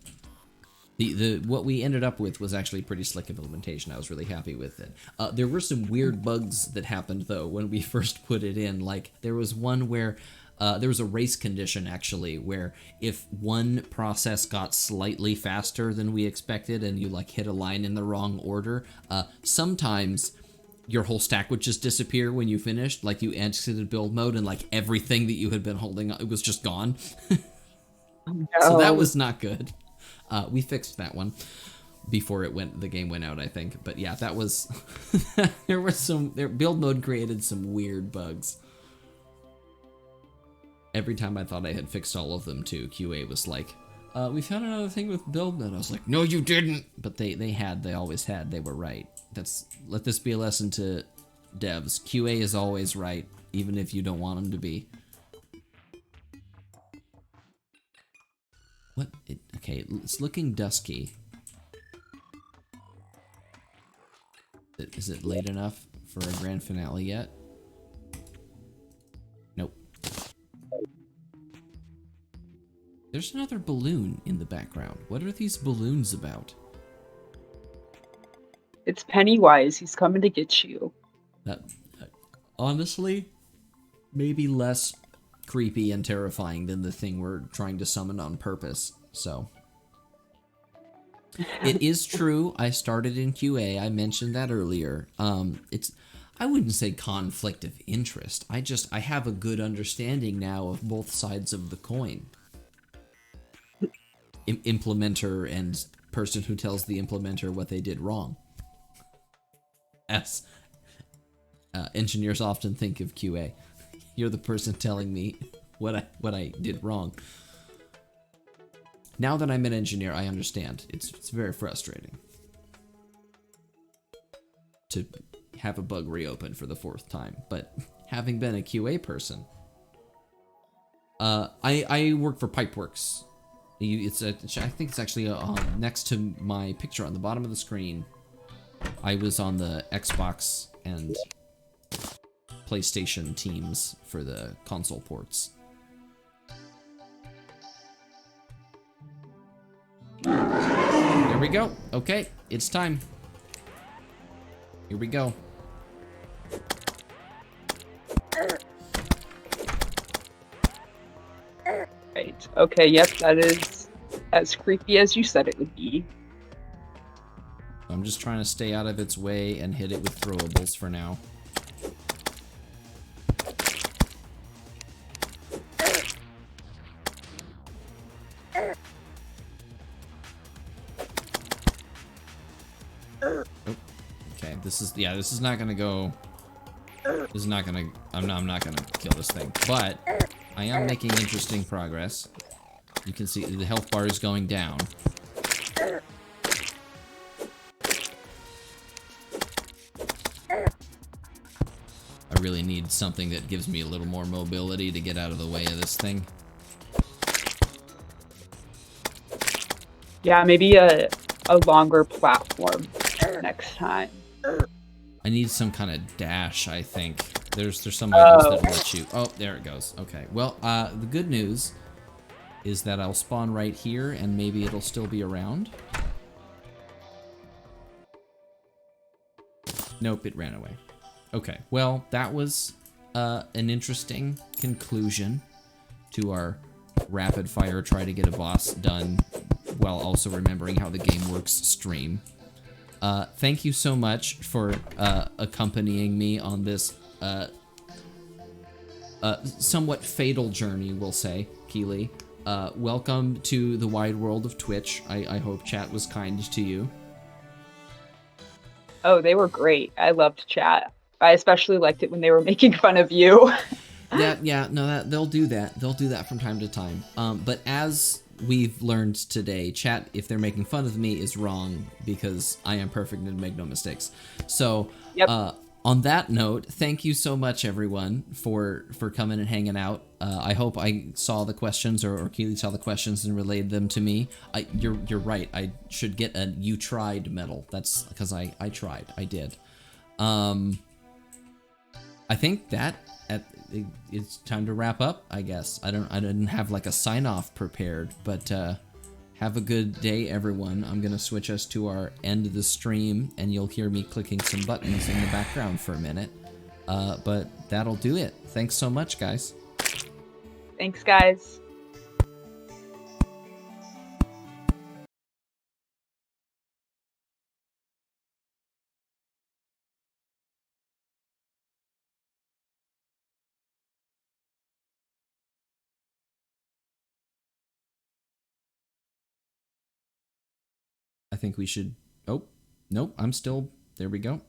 What we ended up with was actually pretty slick implementation. I was really happy with it. There were some weird bugs that happened though when we first put it in. Like there was one where there was a race condition actually where if one process got slightly faster than we expected and you like hit a line in the wrong order, sometimes your whole stack would just disappear when you finished. Like you exited build mode and like everything that you had been holding, it was just gone. No. So that was not good. We fixed that one before the game went out, I think. But yeah, that was build mode created some weird bugs. Every time I thought I had fixed all of them too, QA was like, we found another thing with build mode. I was like, no, you didn't. But they always had, they were right. Let this be a lesson to devs. QA is always right, even if you don't want them to be. What? Okay, it's looking dusky. Is it late enough for a grand finale yet? Nope. There's another balloon in the background. What are these balloons about? It's Pennywise. He's coming to get you. That honestly, maybe less creepy and terrifying than the thing we're trying to summon on purpose. So it is true. I started in QA. I mentioned that earlier. I wouldn't say conflict of interest. I have a good understanding now of both sides of the coin. Implementer and person who tells the implementer what they did wrong. As engineers often think of QA. You're the person telling me what I did wrong. Now that I'm an engineer, I understand. It's very frustrating to have a bug reopen for the 4th time. But having been a QA person, I work for Pipeworks. I think it's actually next to my picture on the bottom of the screen. I was on the Xbox and PlayStation teams for the console ports. There we go. Okay, it's time. Here we go. Right. Okay, yep, that is as creepy as you said it would be. I'm just trying to stay out of its way and hit it with throwables for now. Oh, okay, this is not gonna go. This is not gonna. I'm not gonna kill this thing, but I am making interesting progress. You can see the health bar is going down. I really need something that gives me a little more mobility to get out of the way of this thing. Yeah, maybe a longer platform next time. I need some kind of dash, I think. There's some items that let you... Oh, there it goes. Okay. Well, the good news is that I'll spawn right here, and maybe it'll still be around. Nope, it ran away. Okay. Well, that was an interesting conclusion to our rapid fire try to get a boss done while also remembering how the game works stream. Thank you so much for accompanying me on this somewhat fatal journey, we'll say, Keely. Welcome to the wide world of Twitch. I hope chat was kind to you. Oh, they were great. I loved chat. I especially liked it when they were making fun of you. They'll do that. They'll do that from time to time. But as we've learned today, chat, if they're making fun of me, is wrong because I am perfect and make no mistakes. So, Yep. On that note, thank you so much, everyone, for coming and hanging out. I hope I saw the questions, or Keely saw the questions and relayed them to me. You're right. I should get a "You Tried" medal. That's because I tried. I did. I think that it's time to wrap up. I guess I didn't have like a sign off prepared, but. Have a good day, everyone. I'm going to switch us to our end of the stream, and you'll hear me clicking some buttons in the background for a minute. But that'll do it. Thanks so much, guys. Thanks, guys. I think we should... Oh, nope, I'm still... There we go.